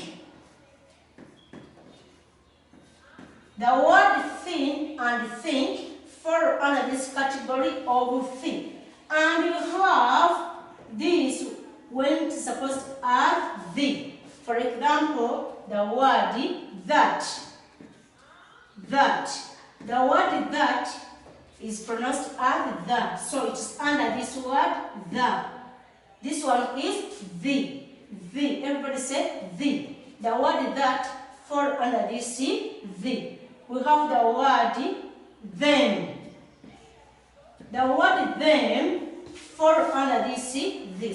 The word thin and think fall under this category of thin. And you have this when it's supposed to add the. For example, the word that. That. The word that is pronounced as the. So it's under this word the. This one is the. The. Everybody say the. The word that fall under this the. We have the word them. The word them fall under this.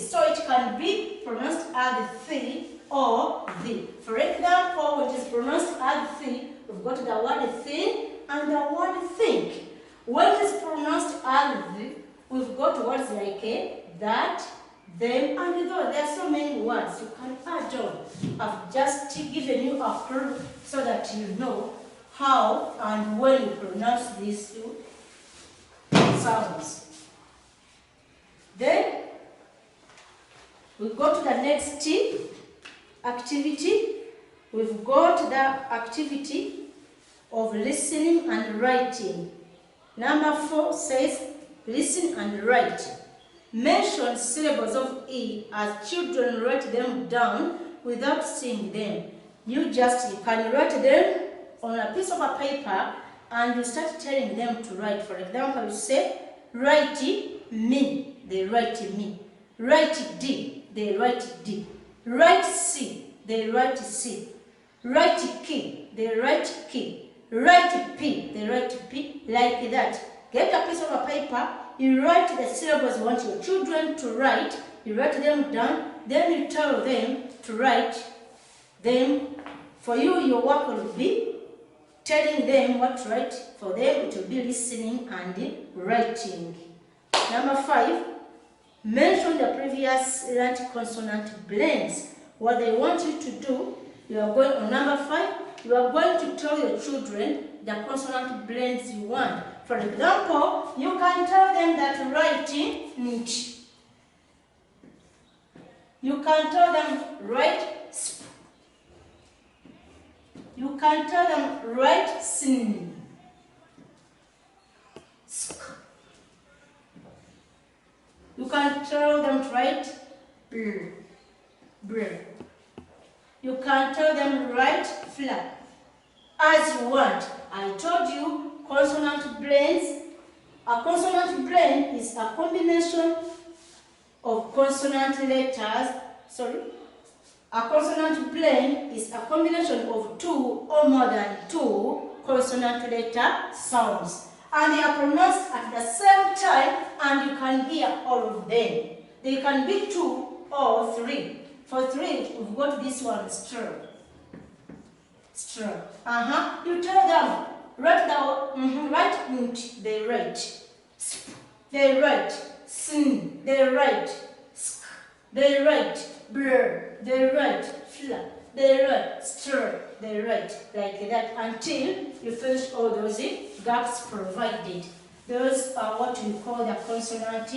So it can be pronounced as the or the. For example, when it is pronounced as the, we've got the word thin and the word think. When it is pronounced as the, we've got words like that, them, and though. There are so many words you can add on. I've just given you a clue so that you know how and when you pronounce these sounds. Then we go to the next activity. We've got the activity of listening and writing. Number 4 says listen and write. Mention syllables of E as children write them down without seeing them. You can write them on a piece of a paper and you start telling them to write. For example, you say, write me, they write me. Write D, they write D. Write C, they write C. Write K, they write K. Write P, they write P, like that. Get a piece of a paper, you write the syllables you want your children to write, you write them down, then you tell them to write them. For you, your work will be telling them what to write. For them, it will be listening and writing. Number 5, mention the previous learned consonant blends. What they want you to do, you are going on number 5, you are going to tell your children the consonant blends you want. For example, you can tell them that writing nch. You can tell them write sp. You can tell them write sin. tell them to write br, br. You can tell them to write fla, as you want. I told you consonant blends. A consonant blend is a combination of consonant letters. A consonant blend is a combination of two or more than two consonant letter sounds. And they are pronounced at the same time, and you can hear all of them. They can be two or three. For three, we've got this one, str. Str. You tell them, write the, write nt, they write. Sp, they write. Sn, they write. Sk, they write. Brr, they write. Fla, they write. Str, they write. Like that until you finish all those gaps provided. Those are what we call the consonant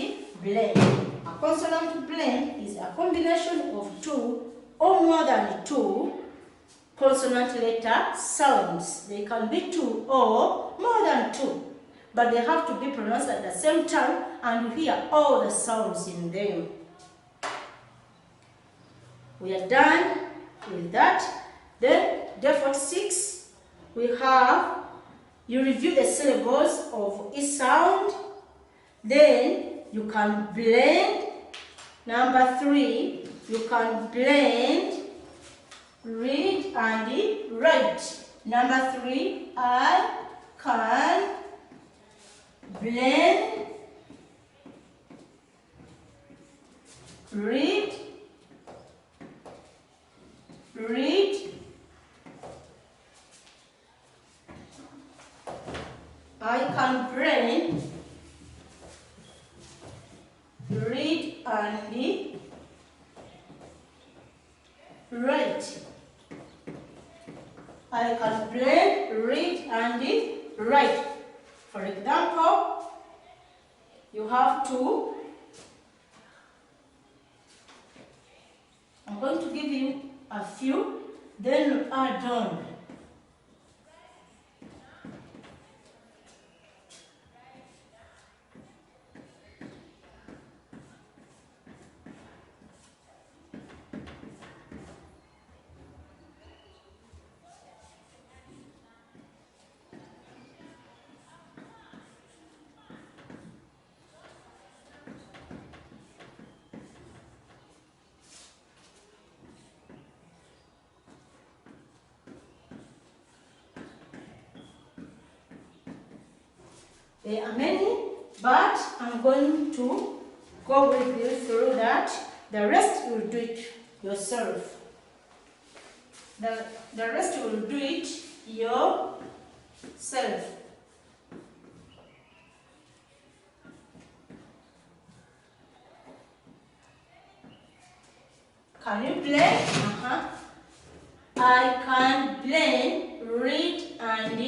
blend. A consonant blend is a combination of two or more than two consonant letter sounds. They can be two or more than two, but they have to be pronounced at the same time, and you hear all the sounds in them. We are done with that. Then, day 46, we have, you review the syllables of each sound. Then, you can blend. Number 3, you can blend, read and write. Number 3, I can blend, read, I can blend, read and write. I can blend, read and write. For example, you have to, I'm going to give you a few, then you add on. There are many, but I'm going to go with you through that. The rest you will do it yourself. The rest you will do it yourself. Can you play? I can blend, read and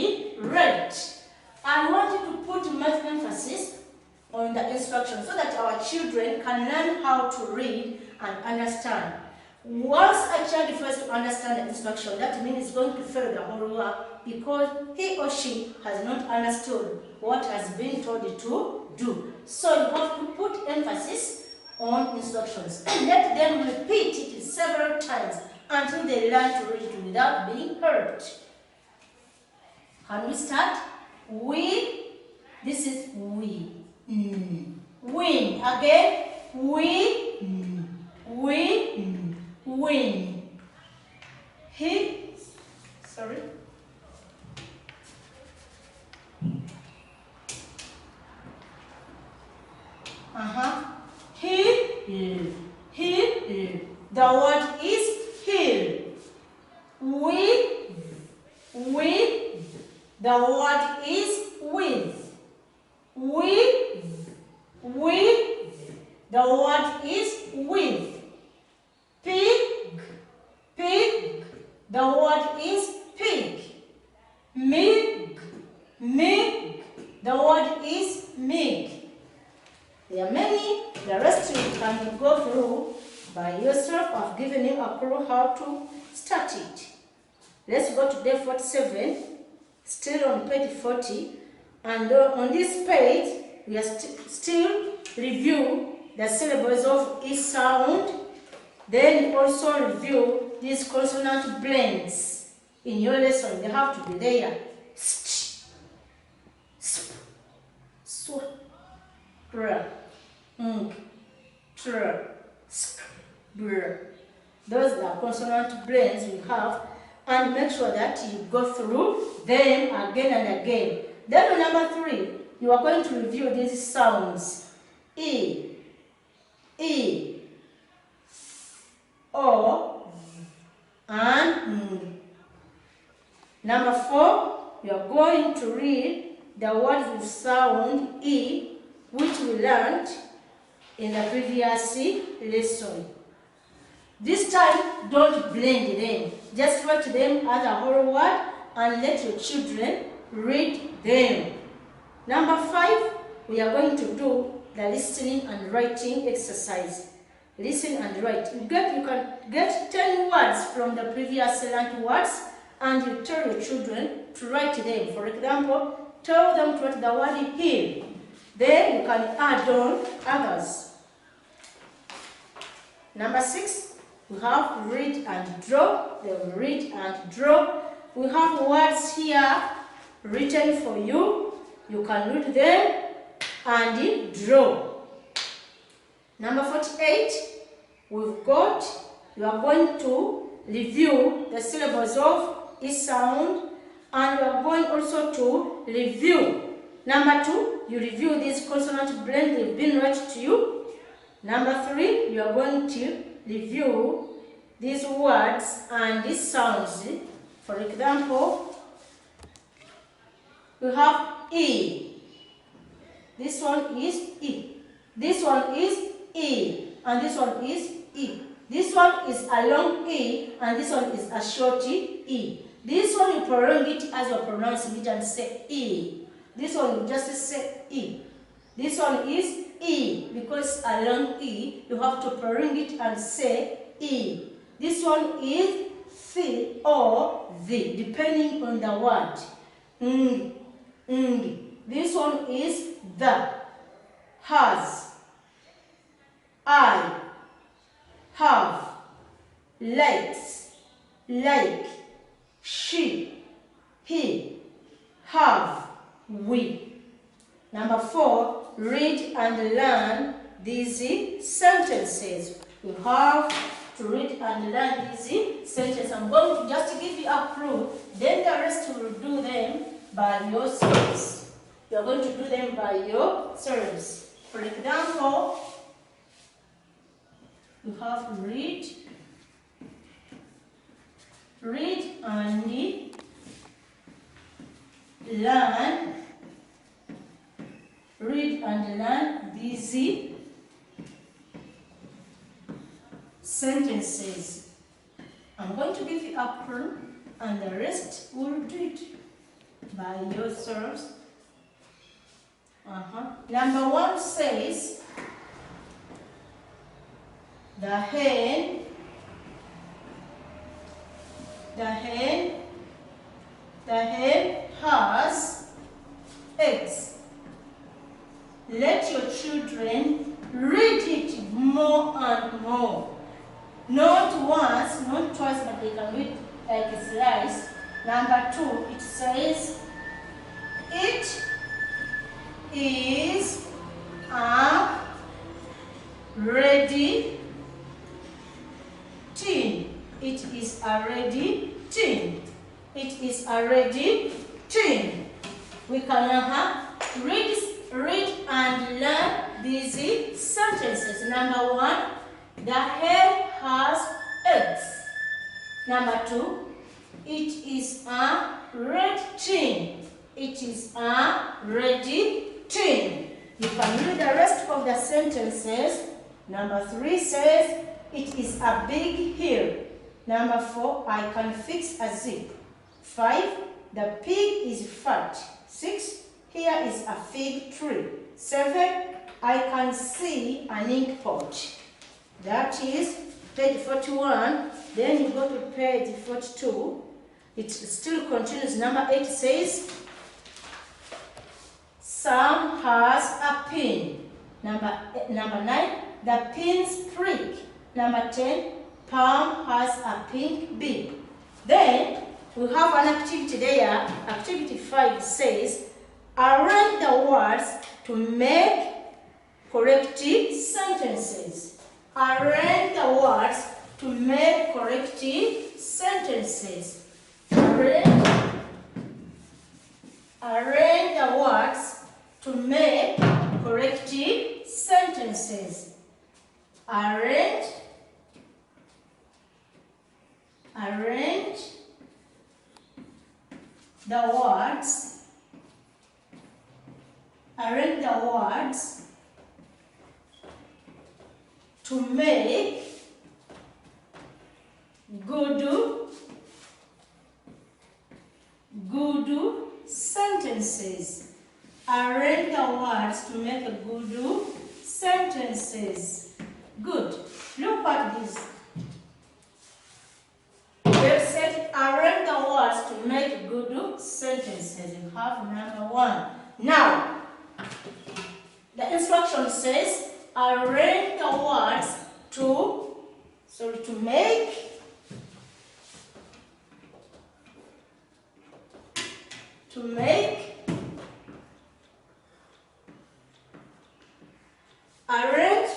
write. I want you to put much emphasis on the instructions so that our children can learn how to read and understand. Once a child fails to understand the instruction, that means he's going to fail the whole work because he or she has not understood what has been told to do. So you have to put emphasis on instructions and let them repeat it several times until they learn to read without being hurt. Can we start? We, this is we. Win. Again, we, win. He, sorry. He, the word is hill. We, the word is with. We, the word is with. Pig, the word is pig. Mig, the word is mig. There are many, the rest you can go through by yourself. I've given you a clue how to start it. Let's go to day 47, still on page 40. And on this page, we are still review the syllables of each sound. Then also review these consonant blends in your lesson. They have to be there. St, sp, sw, br, ng, tr, sk, br. Those are consonant blends we have, and make sure that you go through them again and again. Then on number 3, you are going to review these sounds. E, E, O, and M. Number 4, you are going to read the words with sound E, which we learned in the previous lesson. This time, don't blend them. Just write them as a whole word and let your children read them. Number 5, we are going to do the listening and writing exercise. Listen and write. You can get 10 words from the previous learned words, and you tell your children to write them. For example, tell them to write the word hill. Then you can add on others. Number 6, we have read and draw. They will read and draw. We have words here written for you. You can read them and draw. Number 48, we've got, you are going to review the syllables of each sound, and you are going also to review. Number 2, you review these consonant blends they've been read to you. Number 3, you are going to review these words and these sounds. For example, we have E. This one is E. This one is E. And this one is E. This one is a long E, and this one is a short E. This one you prolong it as you're pronouncing it and say E. This one you just say E. This one is E. Because it's a long E, you have to prolong it and say E. This one is th or the, depending on the word. Ng, ng. This one is the, has, I, have, likes, like, she, he, have, we. Number 4, read and learn these sentences. You have to read and learn these sentences. I'm going to just give you a clue, then the rest you will do them by yourselves. You are going to do them by yourselves. For example, you have read and learn. Read and learn these sentences. I'm going to give you a clue, and the rest will do it by yourselves. Number 1 says, the hen has eggs. Let your children read it more and more. Not once, not twice, but they can read like a slice. Number 2, it says, it is a ready tin. It is a ready tin. It is a ready tin. We can read and learn these sentences. Number 1, the hen has eggs. Number 2, it is a red tin. It is a ready tin. You can read the rest of the sentences. Number 3 says, it is a big hill. Number 4, I can fix a zip. 5, the pig is fat. 6, here is a fig tree. 7, I can see an ink pot. That is page 41. Then you go to page 42. It still continues. Number 8 says, Sam has a pin. Number 9, the pins prick. Number 10, palm has a pink beak. Then we have an activity there. Activity 5 says, arrange the words to make corrective sentences. Arrange the words to make corrective sentences. Arrange the words to make corrective sentences. Arrange the words. Arrange the words to make good sentences. Arrange the words to make good sentences. Good. Look at this. We've said arrange the words to make good sentences. You have number 1. Now, the instruction says arrange the words to make arrange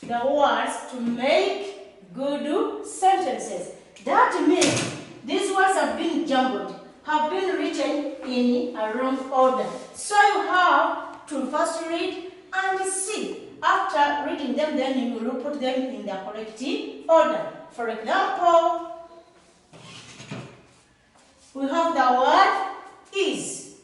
the words to make good sentences. That means these words have been jumbled, have been written in a wrong order. So you have to first read and see. After reading them, then you will put them in the correct order. For example, we have the word is.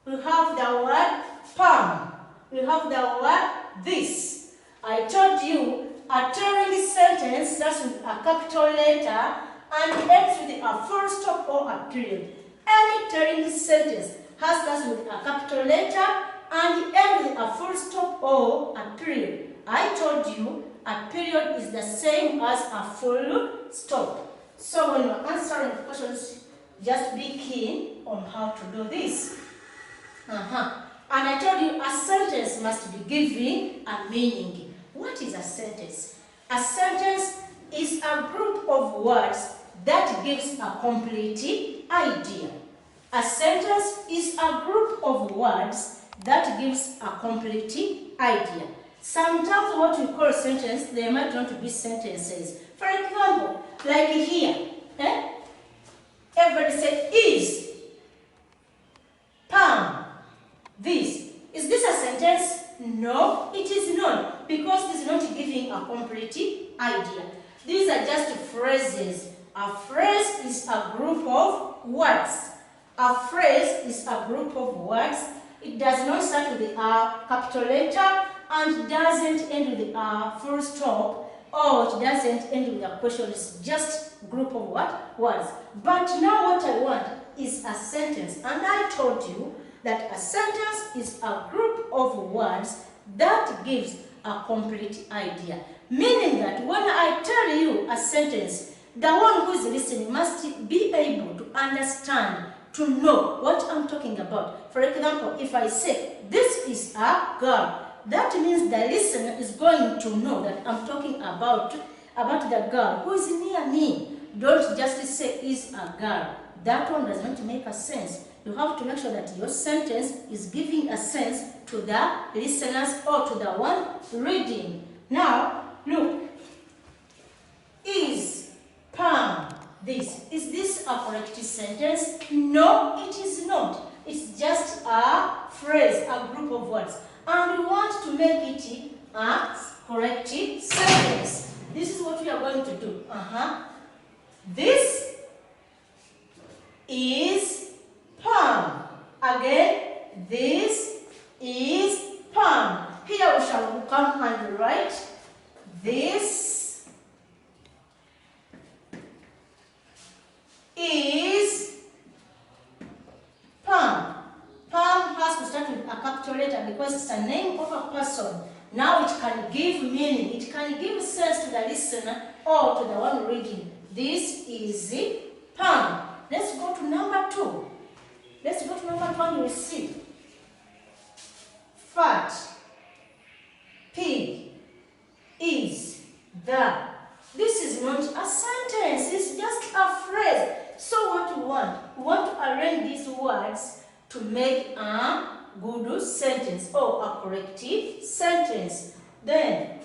We have the word palm. We have the word this. I told you a telling sentence starts with a capital letter and ends with a full stop or a period. Any telling sentence has starts with a capital letter and ends with a full stop or a period. I told you a period is the same as a full stop. So when you're answering questions, just be keen on how to do this. And I told you a sentence must be giving a meaning. What is a sentence? A sentence is a group of words that gives a complete idea. A sentence is a group of words that gives a complete idea. Sometimes what we call a sentence, they might not be sentences. For example, like here, everybody say is, palm, this. Is this a sentence? No, it is not, because it is not giving a complete idea. These are just phrases. A phrase is a group of words. A phrase is a group of words. It does not start with a capital letter and doesn't end with a full stop, or it doesn't end with a question. It's just a group of what? Words. But now what I want is a sentence. And I told you that a sentence is a group of words that gives a complete idea. Meaning that when I tell you a sentence, the one who is listening must be able to understand, to know what I'm talking about. For example, if I say, this is a girl, that means the listener is going to know that I'm talking about the girl who is near me. Don't just say is a girl. That one does not make a sense. You have to make sure that your sentence is giving a sense to the listeners or to the one reading. Now, look. Is, palm, this. Is this a correct sentence? No, it is not. It's just a phrase, a group of words. And we want to make it a correct sentence. This is what we are going to do. This is palm. Again, this is palm. Here we shall come and write this is palm. Palm has to start with a capital letter because it's a name of a person. Now it can give meaning. It can give sense to the listener or to the one reading. This is palm. Let's go to number 2. Let's go to number 2 and we'll see. Fat. is the. This is not a sentence, it's just a phrase. So what we want to arrange these words to make a good sentence or a corrective sentence. Then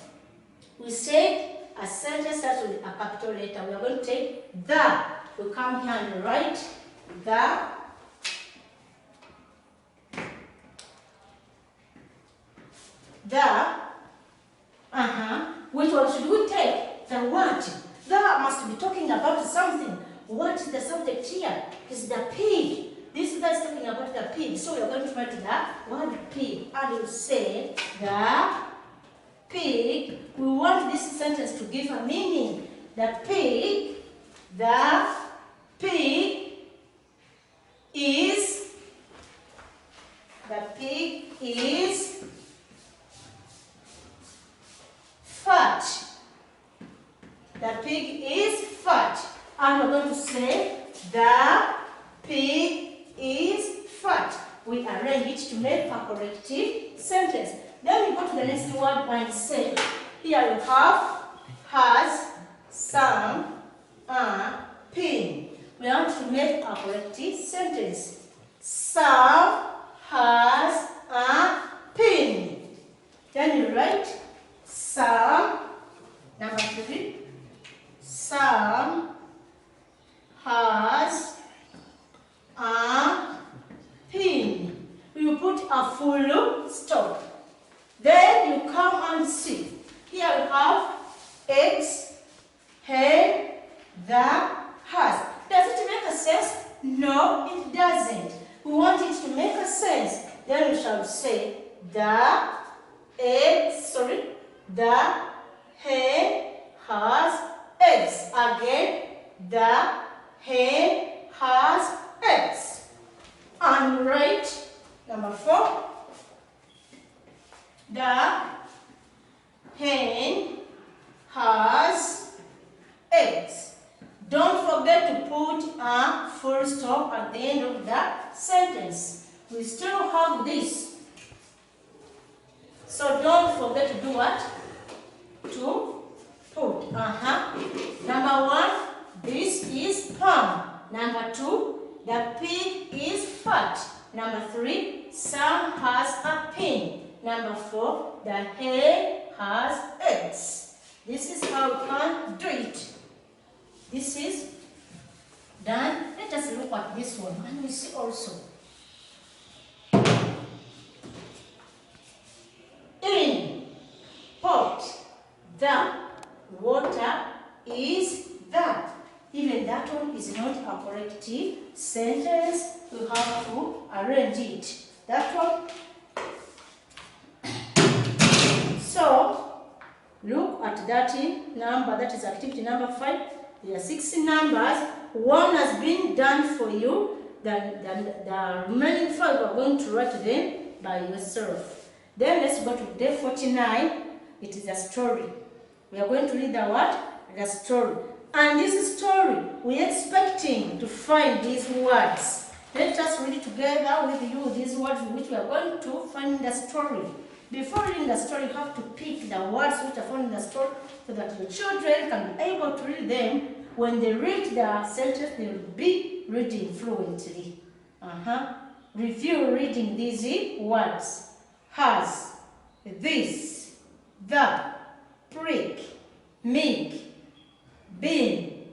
we said a sentence starts with a capital letter. We are going to take the. We come here and write the. Which one should we take? The what? The must be talking about something. What is the subject here? It's the pig. This is talking about the pig. So we are going to write the word pig. And you say the pig. We want this sentence to give a meaning. The pig is fat. The pig is fat. And we're going to say the pig is fat. We arrange it to make a corrective sentence. Then we go to the next word and say, here we have has, some, a, pin. We want to make a corrective sentence. Some has a pin. Then you write some, number 3, some has a pin. We will put a full stop. Then you come and see. Here we have eggs, hen, the, has. Does it make a sense? No, it doesn't. We want it to make a sense. Then we shall say the hen has eggs. Again, the hen has eggs. And write number 4. The hen has eggs. Don't forget to put a full stop at the end of the sentence. We still have this. So don't forget to do what? To put. Number 1, this is palm. Number 2, the pig is fat. Number 3, some has a pin. Number 4, the hen has eggs. This is how we can do it. This is done. Let us look at this one and we see also. In pot, the water is the. Even that one is not a corrective sentence. We have to arrange it. That one. So, look at that number. That is activity number 5. There are 6 numbers. One has been done for you. The remaining 5 are going to write them by yourself. Then let's go to day 49. It is a story. We are going to read the what? The story. And this story, we are expecting to find these words. Let us read together with you these words which we are going to find in the story. Before reading the story, you have to pick the words which are found in the story so that your children can be able to read them. When they read the sentence, they will be reading fluently. Review reading these words. Has, this, the, prick, mig, bin,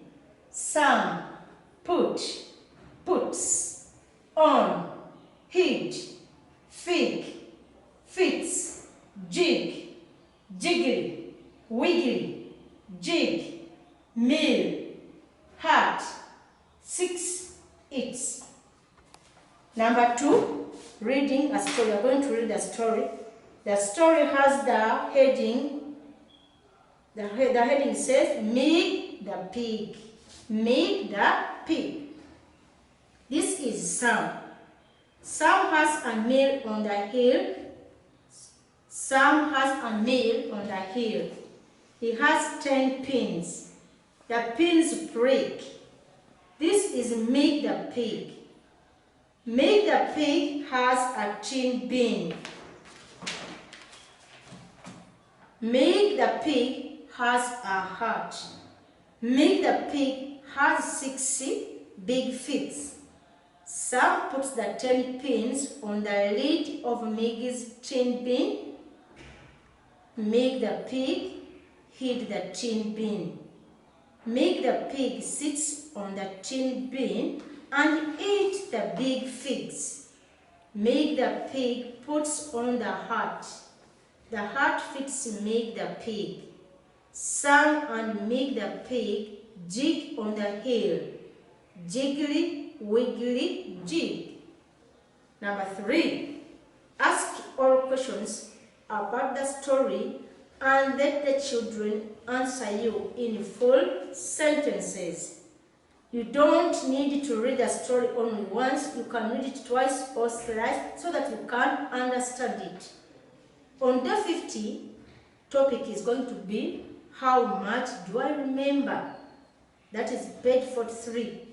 some, put, puts, on, hid, fig, fits, jig, jiggly, wiggly, jig, mill, hat, 6, its. Number 2, reading a story. We are going to read the story. The story has the heading. The heading says, Meg the pig. Meg the pig. This is Sam. Sam has a mill on the hill. Sam has a mill on the hill. He has 10 pins. The pins prick. This is Meg the pig. Meg the pig has a tin bin. Make the pig has a heart. Make the pig has 6 big feet. Sam puts the 10 pins on the lid of Miggy's tin bin. Make the pig hid the tin bin. Make the pig sit on the tin bin and eat the big figs. Make the pig puts on the hat. The hat fits make the pig. Sam and make the pig jig on the hill. Jiggly, wiggly, jig. Number 3. Ask all questions about the story and let the children answer you in full sentences. You don't need to read the story only once. You can read it twice or thrice so that you can understand it. On day 50, topic is going to be how much do I remember? That is page 43.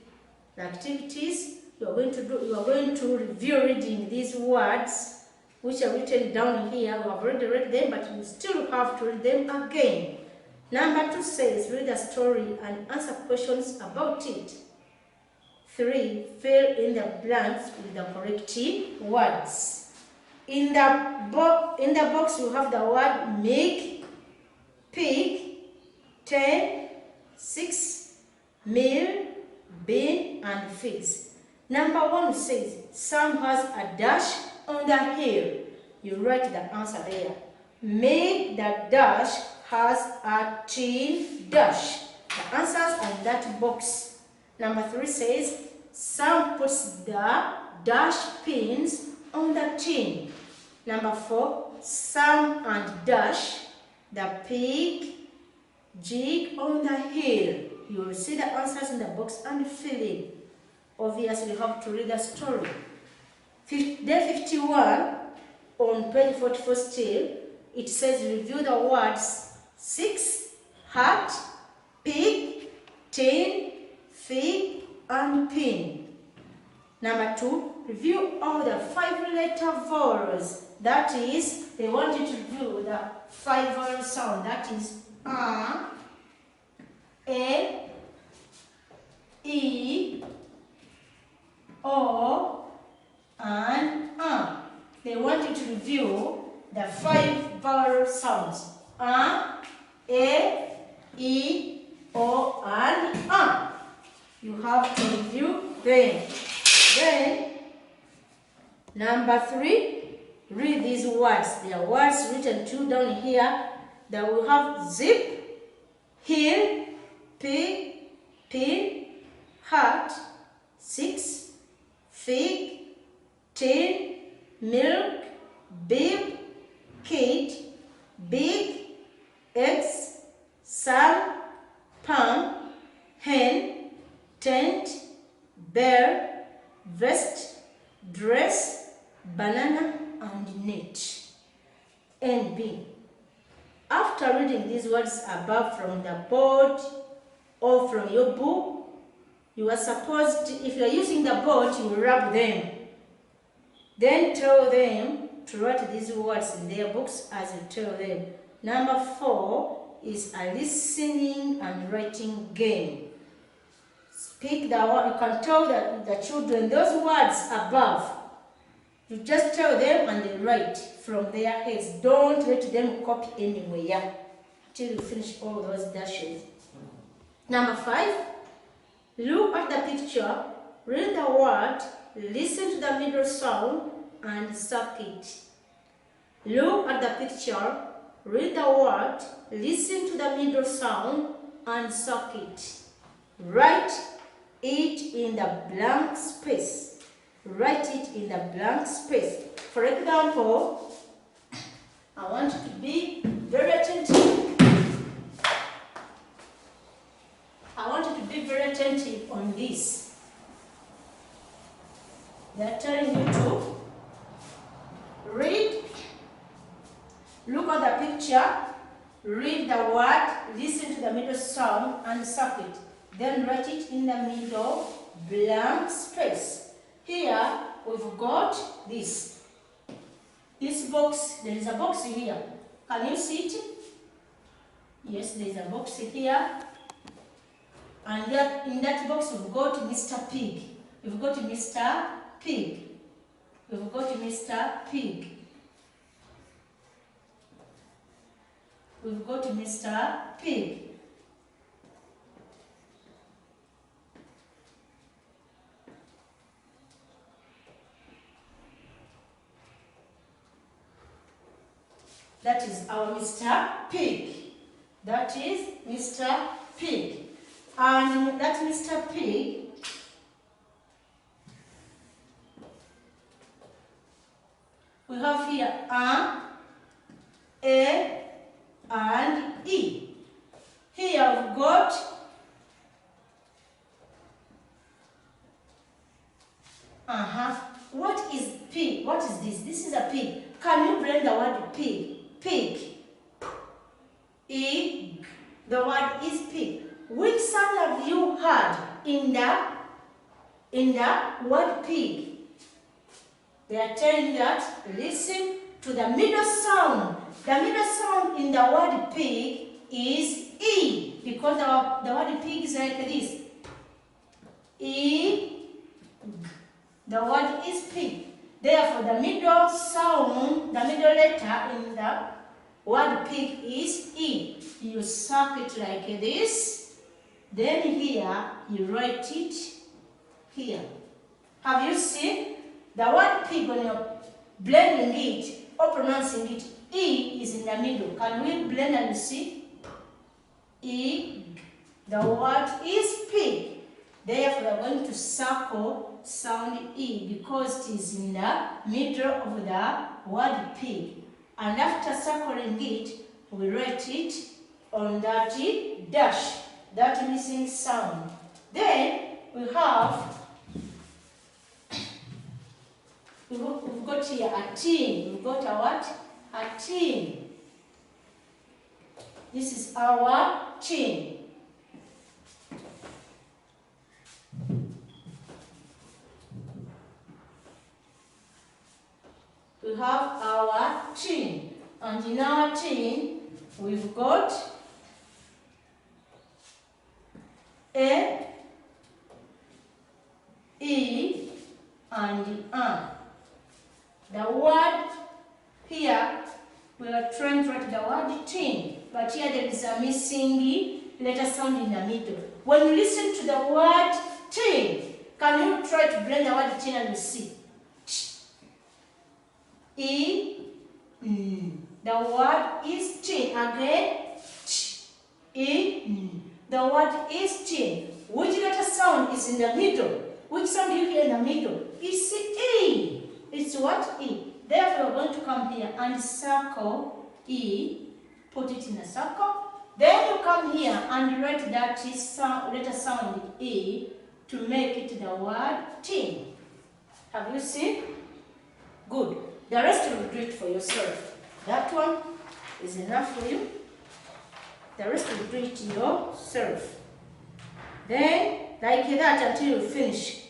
The activities you are going to do, you are going to review reading these words which are written down here. We have already read them, but you still have to read them again. Number 2 says, read the story and answer questions about it. 3, fill in the blanks with the correct words. In the box, you have the word make, pig, 10, 6, meal, bin, and figs. Number 1 says, Sam has a dash on the hill. You write the answer there. Make the dash has a tin dash. The answers on that box. Number 3 says, Sam puts the dash pins on the tin. Number 4, Sam and dash the pig jig on the hill. You will see the answers in the box and fill in. Obviously, you have to read the story. Day 51, on page 44 still, it says review the words 6, hat, pig, tin, fig, and pin. Number 2, review all the 5-letter vowels. That is, they want you to review the 5-vowel sound. That is A, E, O, and A. They want you to review the 5 vowel sounds. A, E, O, and A. You have to review them. Then, number 3, read these words. There are words written 2 down here that will have zip, hill, pig, pin, hat, 6, fig, tin, milk, bib, kid, big, eggs, sun, palm, hen, tent, bear, vest, dress, banana, and net. And B. After reading these words above from the board or from your book, you are supposed, if you are using the board, you will rub them. Then tell them to write these words in their books as you tell them. Number 4 is a listening and writing game. Speak the word. You can tell the children those words above. You just tell them and they write from their heads. Don't let them copy anywhere until you finish all those dashes. Number 5, look at the picture, read the word, listen to the middle sound, and circle it. Look at the picture, read the word, listen to the middle sound, and circle it. Write it in the blank space. Write it in the blank space. For example, I want you to be very attentive. I want you to be very attentive on this. They are telling you to read, look at the picture, read the word, listen to the middle sound, and circle it. Then write it in the middle blank space. Here we've got this box. There is a box here. Can you see it? Yes, there is a box here. And in that box we've got Mr. Pig. We've got Mr. Pig. We've got Mr. Pig. We've got Mr. Pig. That is our Mr. Pig. That is Mr. Pig. And that Mr. Pig, we have here A, and E. Here we've got what is pig? What is this? This is a pig. Can you blend the word pig? Pig. E. The word is pig. Which sound have you heard in the word pig? They are telling you that listen to the middle sound. The middle sound in the word pig is E, because the word pig is like this. E. The word is pig. Therefore, the middle sound, the middle letter in the word pig is E. You circle it like this. Then here, you write it here. Have you seen? The word pig, when you're blending it or pronouncing it, E is in the middle. Can we blend and see? E. The word is pig. Therefore, we are going to circle sound E because it is in the middle of the word pig. And after circling it, we write it on that dash, that missing sound. Then we have, we've got here a tin. We've got a what? A tin. This is our tin. We have our tin. And in our tin, we've got A, E, and A. The word here, we are trying to write the word tin, but here there is a missing letter sound in the middle. When you listen to the word tin, can you try to blend the word tin and you see? E, the word is tin. Again, E, the word is tin. Which letter sound is in the middle? Which sound do you hear in the middle? It's E. It's what? E. Therefore, we're going to come here and circle E, put it in a circle. Then you come here and write that letter sound E to make it the word tin. Have you seen? Good. The rest you will do it for yourself. That one is enough for you. The rest you will do it yourself. Then, like that until you finish.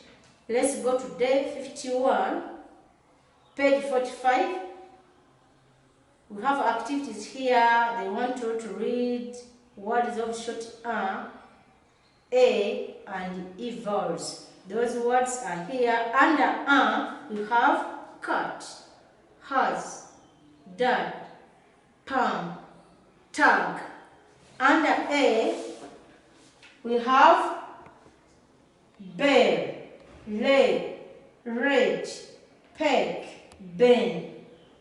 Let's go to day 51, page 45. We have activities here. They want you to read words of short A, and E vowels. Those words are here. Under we have cat, has, dad, palm, tag. Under A, we have bear, lay, rage, peg, bend.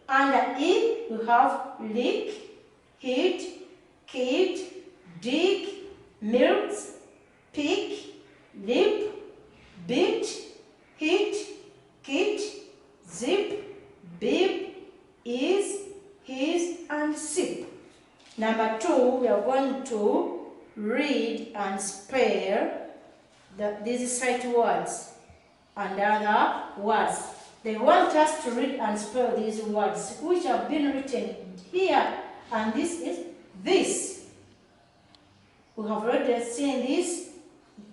Under E, we have lick, hit, kid, dig, milks, pick, lip, beat, hit, kit, zip, bib, is, his, and sip. Number 2, we are going to read and spell these sight words and other words. They want us to read and spell these words which have been written here, and this is this. We have already seen this.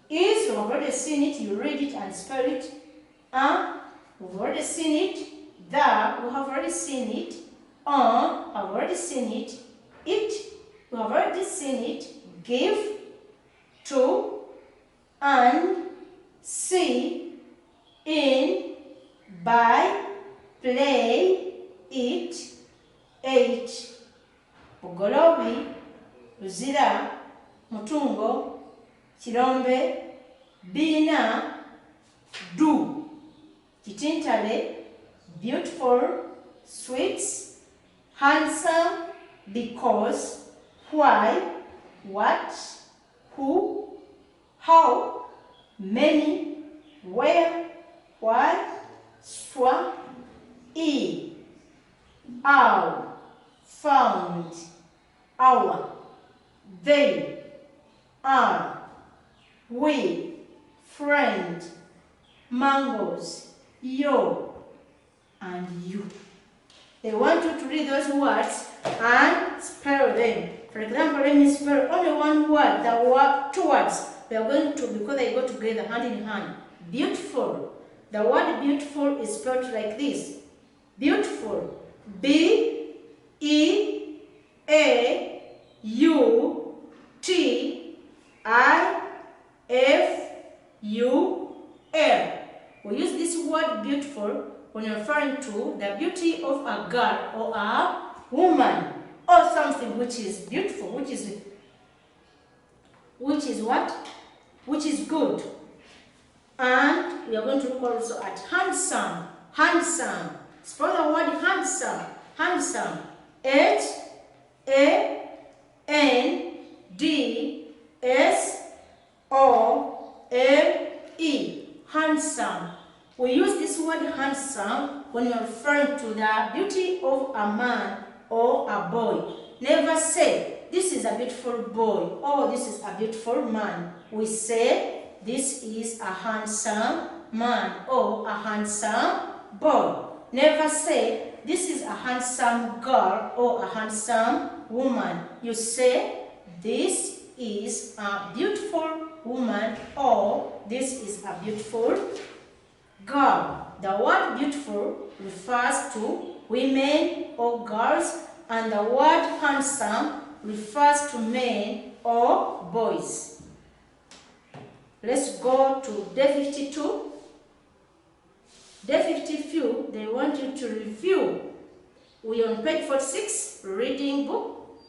Is, we have already seen it. You read it and spell it. We've already seen it. The, we have already seen it. Have already seen it. It, We have already seen it. Give, to, and, see, in, buy, play, eat, ate. Bugolobi, Luzira, Mutungo, Kirombe, Bina, do. Kitintale, beautiful, sweet, handsome, because, why, what, who, how, many, where, why, swa, e, ow, found, our, they, are, we, friend, mangoes, yo, and you. They want you to read those words and spell them. For example, let me spell only one word, the word, two words. We are going to, because they go together hand in hand. Beautiful. The word beautiful is spelled like this. Beautiful. B, E, A, U, T, I, F, U, L. We use this word beautiful when you're referring to the beauty of a girl or a woman or something which is beautiful, which is what? Which is good. And we are going to look also at handsome. Handsome. Spell the word handsome. Handsome. H A N D S O M E. Handsome. We use this word handsome when you're referring to the beauty of a man or a boy. Never say, this is a beautiful boy or this is a beautiful man. We say, this is a handsome man or a handsome boy. Never say, this is a handsome girl or a handsome woman. You say, this is a beautiful woman or this is a beautiful girl. The word beautiful refers to women or girls, and the word handsome refers to men or boys. Let's go to day 52. Day 52, they want you to review. We are on page 46, reading book.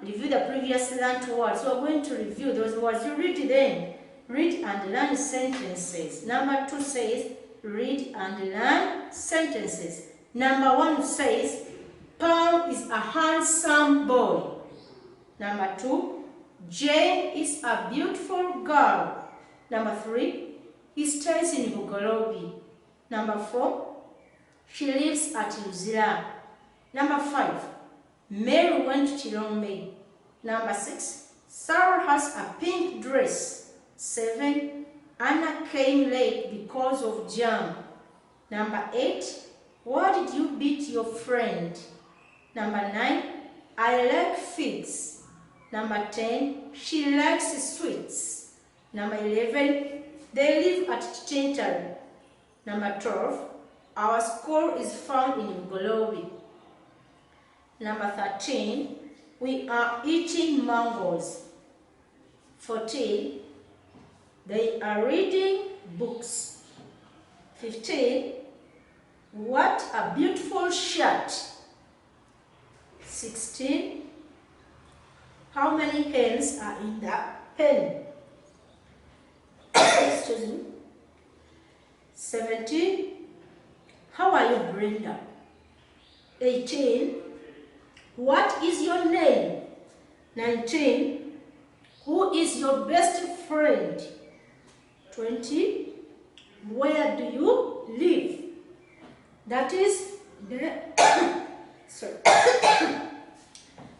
Review the previously learned words. So we're going to review those words. You read them. Read and learn sentences. Number 2 says, read and learn sentences. Number 1 says, Paul is a handsome boy. Number 2, Jane is a beautiful girl. Number 3, he stays in Bugolobi. Number 4, she lives at Luzira. Number 5, Mary went to Chirombe. Number 6, Sarah has a pink dress. 7, Anna came late because of jam. Number 8, why did you beat your friend? Number 9, I like figs. Number 10, she likes sweets. Number 11, they live at Tintari. Number 12, our school is found in Bugolobi. Number 13, we are eating mangoes. 14, they are reading books. 15, what a beautiful shirt. 16, how many hens are in the pen? Excuse me. 17, how are you, Brenda? 18, what is your name? 19, who is your best friend? 20, where do you live? That is the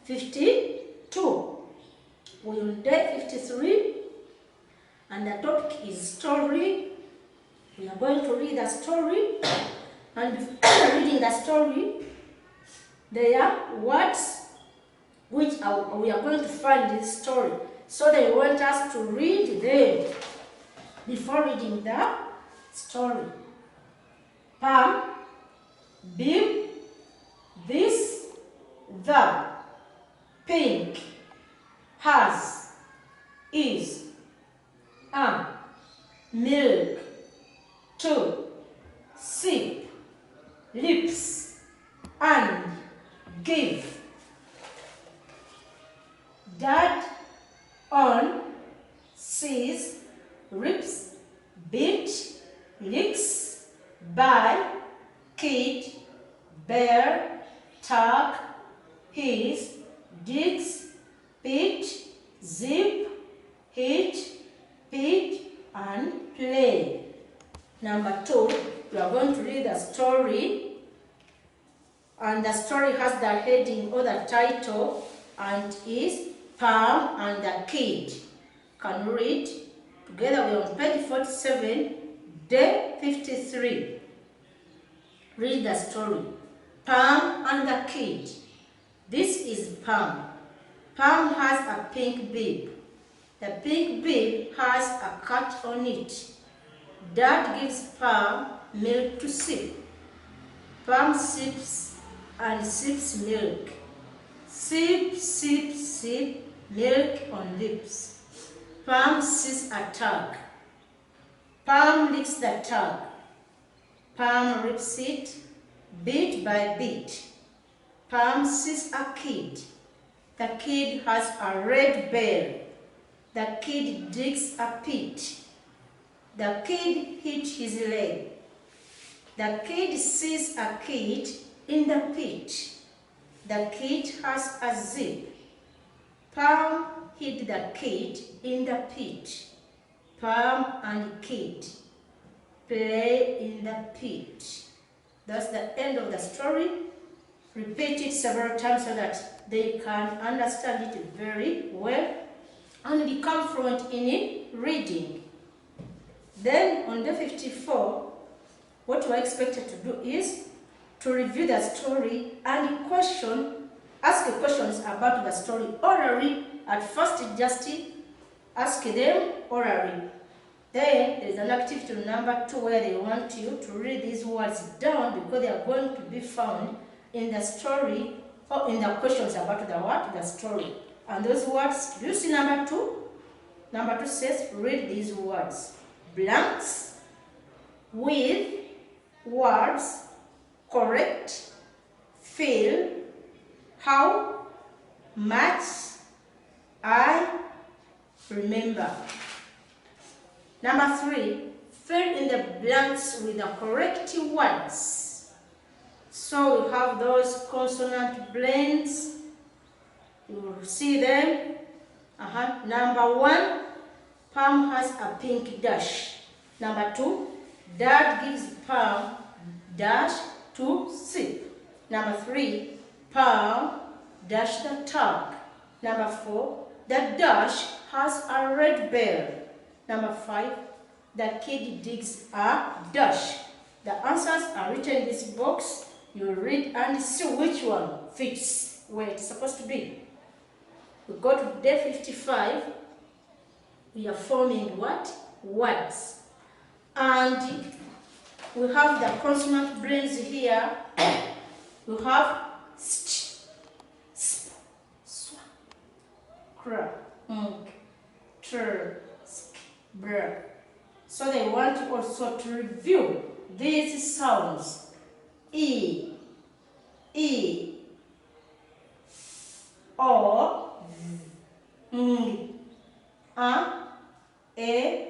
52. We're on day 53, and the topic is story. We are going to read a story, and before reading the story, there are words which we are going to find in this story. So they want us to read them before reading the story. Pam, Bim, this, the. pink, has, is, milk, to, sip, lips, and, give. Dad, on, sees, rips, bit, licks, by, kid, bear, tug, his, digs, pit, zip, hit, pit, and play. Number 2, we are going to read the story, and the story has the heading or the title and is Pam and the Kid. Can you read? Together we are on page 47, day 53. Read the story. Pam and the Kid. This is Pam. Pam has a pink bib. The pink bib has a cut on it. Dad gives Pam milk to sip. Pam sips and sips milk. Sip, sip, sip, milk on lips. Pam sees a tug. Pam licks the tug. Pam rips it bit by bit. Pam sees a kid. The kid has a red bear. The kid digs a pit. The kid hit his leg. The kid sees a kid in the pit. The kid has a zip. Pam hid the kid in the pit. Pam and kid play in the pit. That's the end of the story. Repeat it several times so that they can understand it very well and become fluent in it reading. Then on day 54, what we are expected to do is to review the story and ask questions about the story orally. At first, just ask them orally. Then there is an activity number 2 where they want you to read these words down because they are going to be found in the story or in the questions about the story. And those words, do you see number 2? Number 2 says, read these words. Blanks, with, words, correct, fill, how, much, I, remember. Number 3, fill in the blanks with the correct words. So we have those consonant blends. You will see them. Number 1, Pam has a pink dash. Number 2, Dad gives Pam dash to sip. Number 3, Pam dash the tug. Number 4, the dash has a red bear. Number 5, the kid digs a dash. The answers are written in this box. You read and see which one fits where it's supposed to be. We go to day 55. We are forming what? Words. And we have the consonant blends here. We have st, sp, sw, kr, nk, tr, sk, br. So they want you also to review these sounds. E, O, ng, a,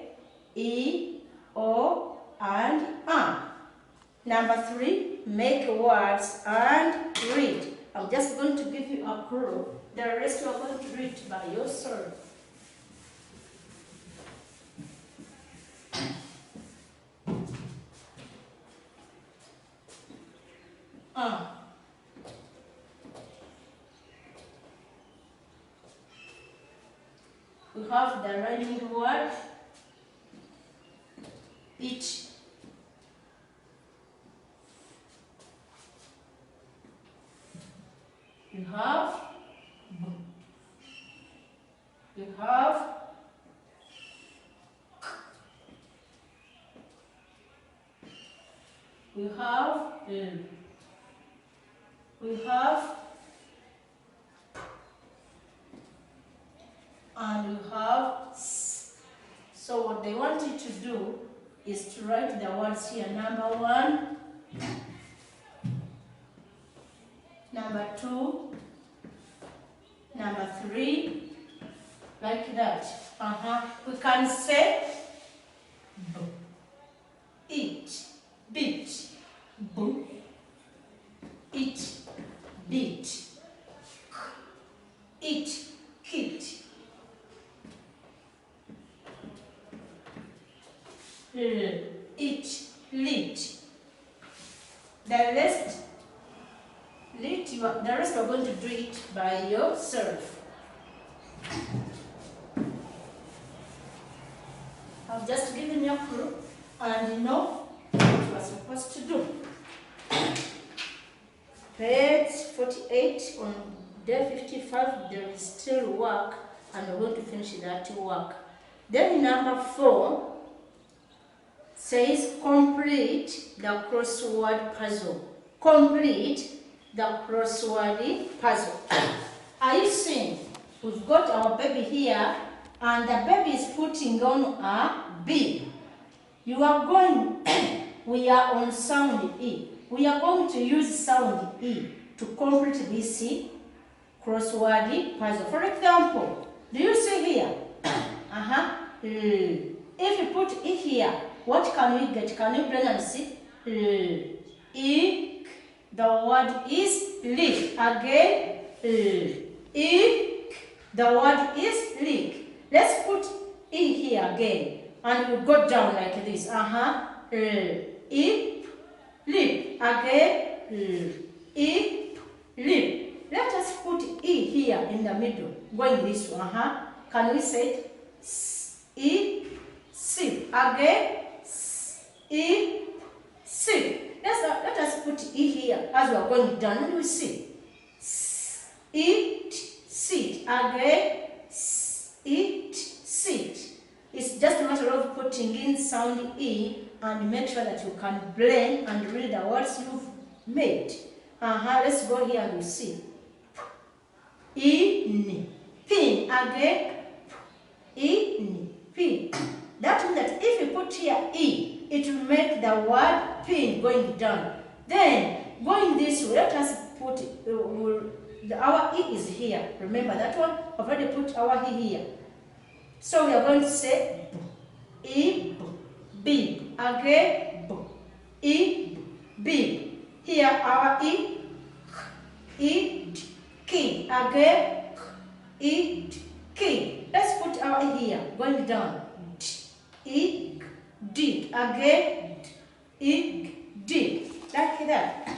e, o, and a. Number 3, make words and read. I'm just going to give you a clue. The rest you are going to read by yourself. We have the rhyming word, each. You have b. You have k. We have l. We have p. and we have S. So what they want you to do is to write the words here. Number 1, number 2, number 3, like that. We can say B, eat, beat, B, eat, beat, eat, kit, eat, lit. The rest you're going to do it by yourself. I've just given you a clue and you know what you are supposed to do. Page 48 on day 55, there is still work and we're going to finish that work. Then number 4 says complete the crossword puzzle. Complete the crossword puzzle. Are you seeing? We've got our baby here and the baby is putting on a B. You are going, we are on sound E. We are going to use sound E to complete this crossword puzzle. For example, do you see here? If you put E here, what can we get? Can you blend and see? E, the word is leak. Again, E, the word is leak. Let's put E here again. And we go down like this. E, lip. Again, E, lip. Let us put E here in the middle. Going this way. Can we say it? E, sip. Again, E, sip. Let us put E here as we are going down. What do we see? Eat, sit. Again, eat, sit. It's just a matter of putting in sound E and make sure that you can blend and read the words you've made. Let's go here and we see. In, pin. Again, in, pin. That means that if you put here E, it will make the word pin going down. Then, going this way, let us put, our E is here. Remember that one? I've already put our E here. So we are going to say B, E, B, B. Again, B, E, B. Here our E, E, K. Again, E, K. Let's put our E here, going down. E, D. Again, E, D. Like that.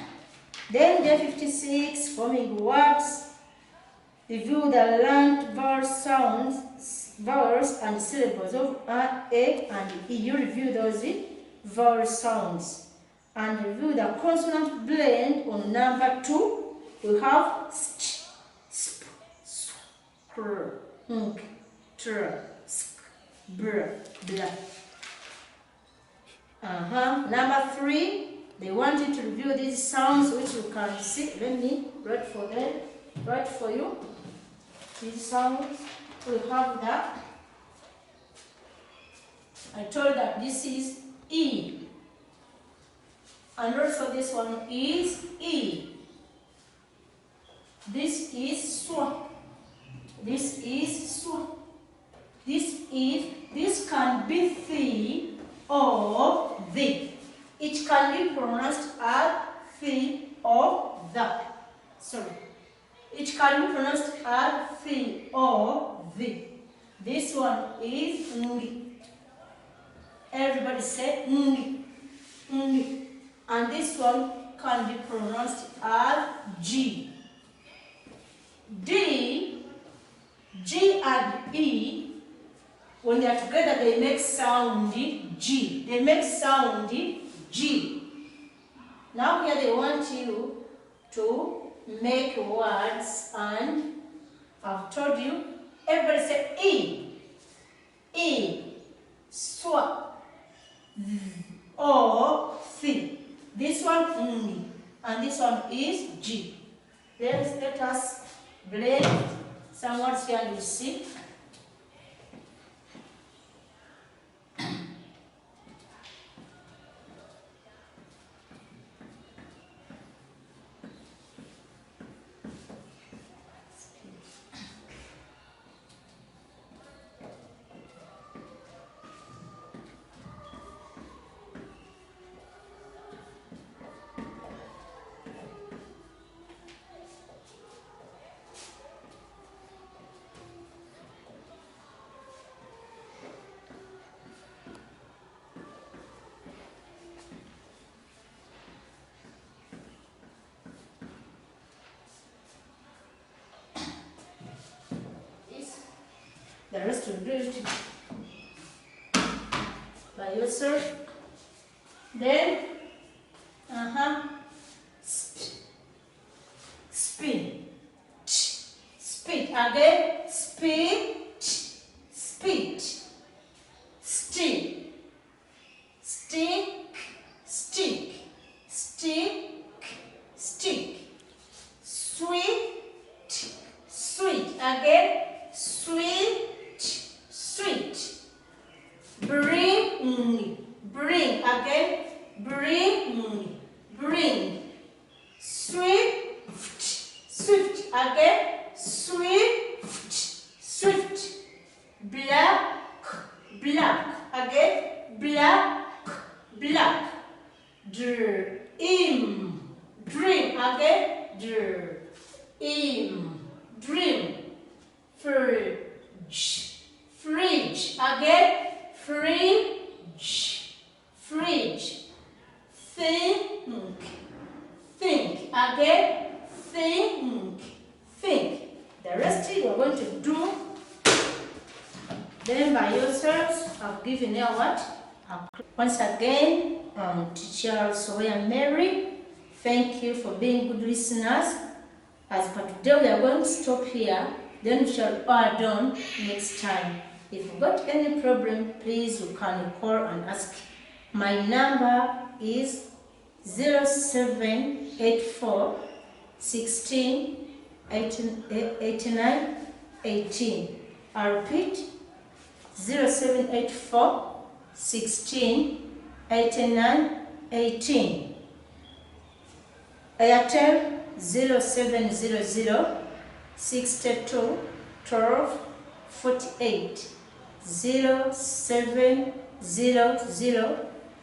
Then day 56, forming words. Review the learned vowel sounds, vowels and syllables of A and E. You review those vowel sounds. And review the consonant blend on number 2. We have st, sp, sw, kr, nk, tr, sk, br, blah. Number 3, they want you to review these sounds which you can see. Let me write for them, write for you. These sounds, we have that. I told that this is E. And also this one is E. This is swa. This is swa. This can be the or the. It can be pronounced as the or the. Sorry. It can be pronounced as the or the. This one is ng. Everybody say ng. Ng. And this one can be pronounced as G. D, G and E, when they are together, they make sound G. They make sound G. Now here they want you to make words, and I've told you, everybody say E. E, swa, O, C. This one N, and this one is G. Let us blend some words here and you see. The rest will do it by yourself. Then, spin. Spit again. Spit. Spit. Stick. Stick. Stick. Stick. Stick. Sweet. Sweet again. Sweet. Sweet. Bring. Bring again. Bring. Bring. Swift. Swift again. Swift. Swift. Black. Black again. Black. Black. Dream. Dream again. Dream. Dream. Fridge. Fridge again. Fridge. Fridge. Think. Think again. Think. Think. The rest you are going to do then by yourselves. I've given you what? Once again, teacher Soya Mary, thank you for being good listeners. As per today, we are going to stop here. Then we shall add on next time. If you've got any problem, please you can call and ask. My number is 0784 16 89 18. I repeat, 0784 16 89 18. Airtel 0700 62 12 48. 0700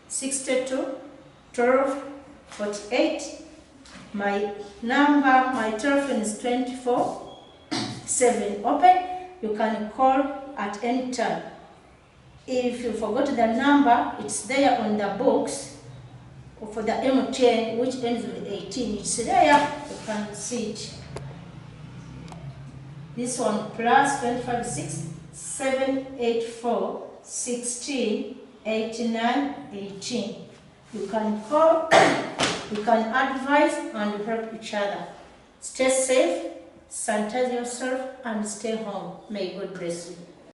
62 12 48. My number, my telephone is 24/7 open. You can call at any time. If you forgot the number, it's there on the box for the M10, which ends with 18. It's there, you can see it. This one plus 25 6 784 16 89 18. You can call, you can advise and help each other. Stay safe, sanitize yourself, and stay home. May God bless you.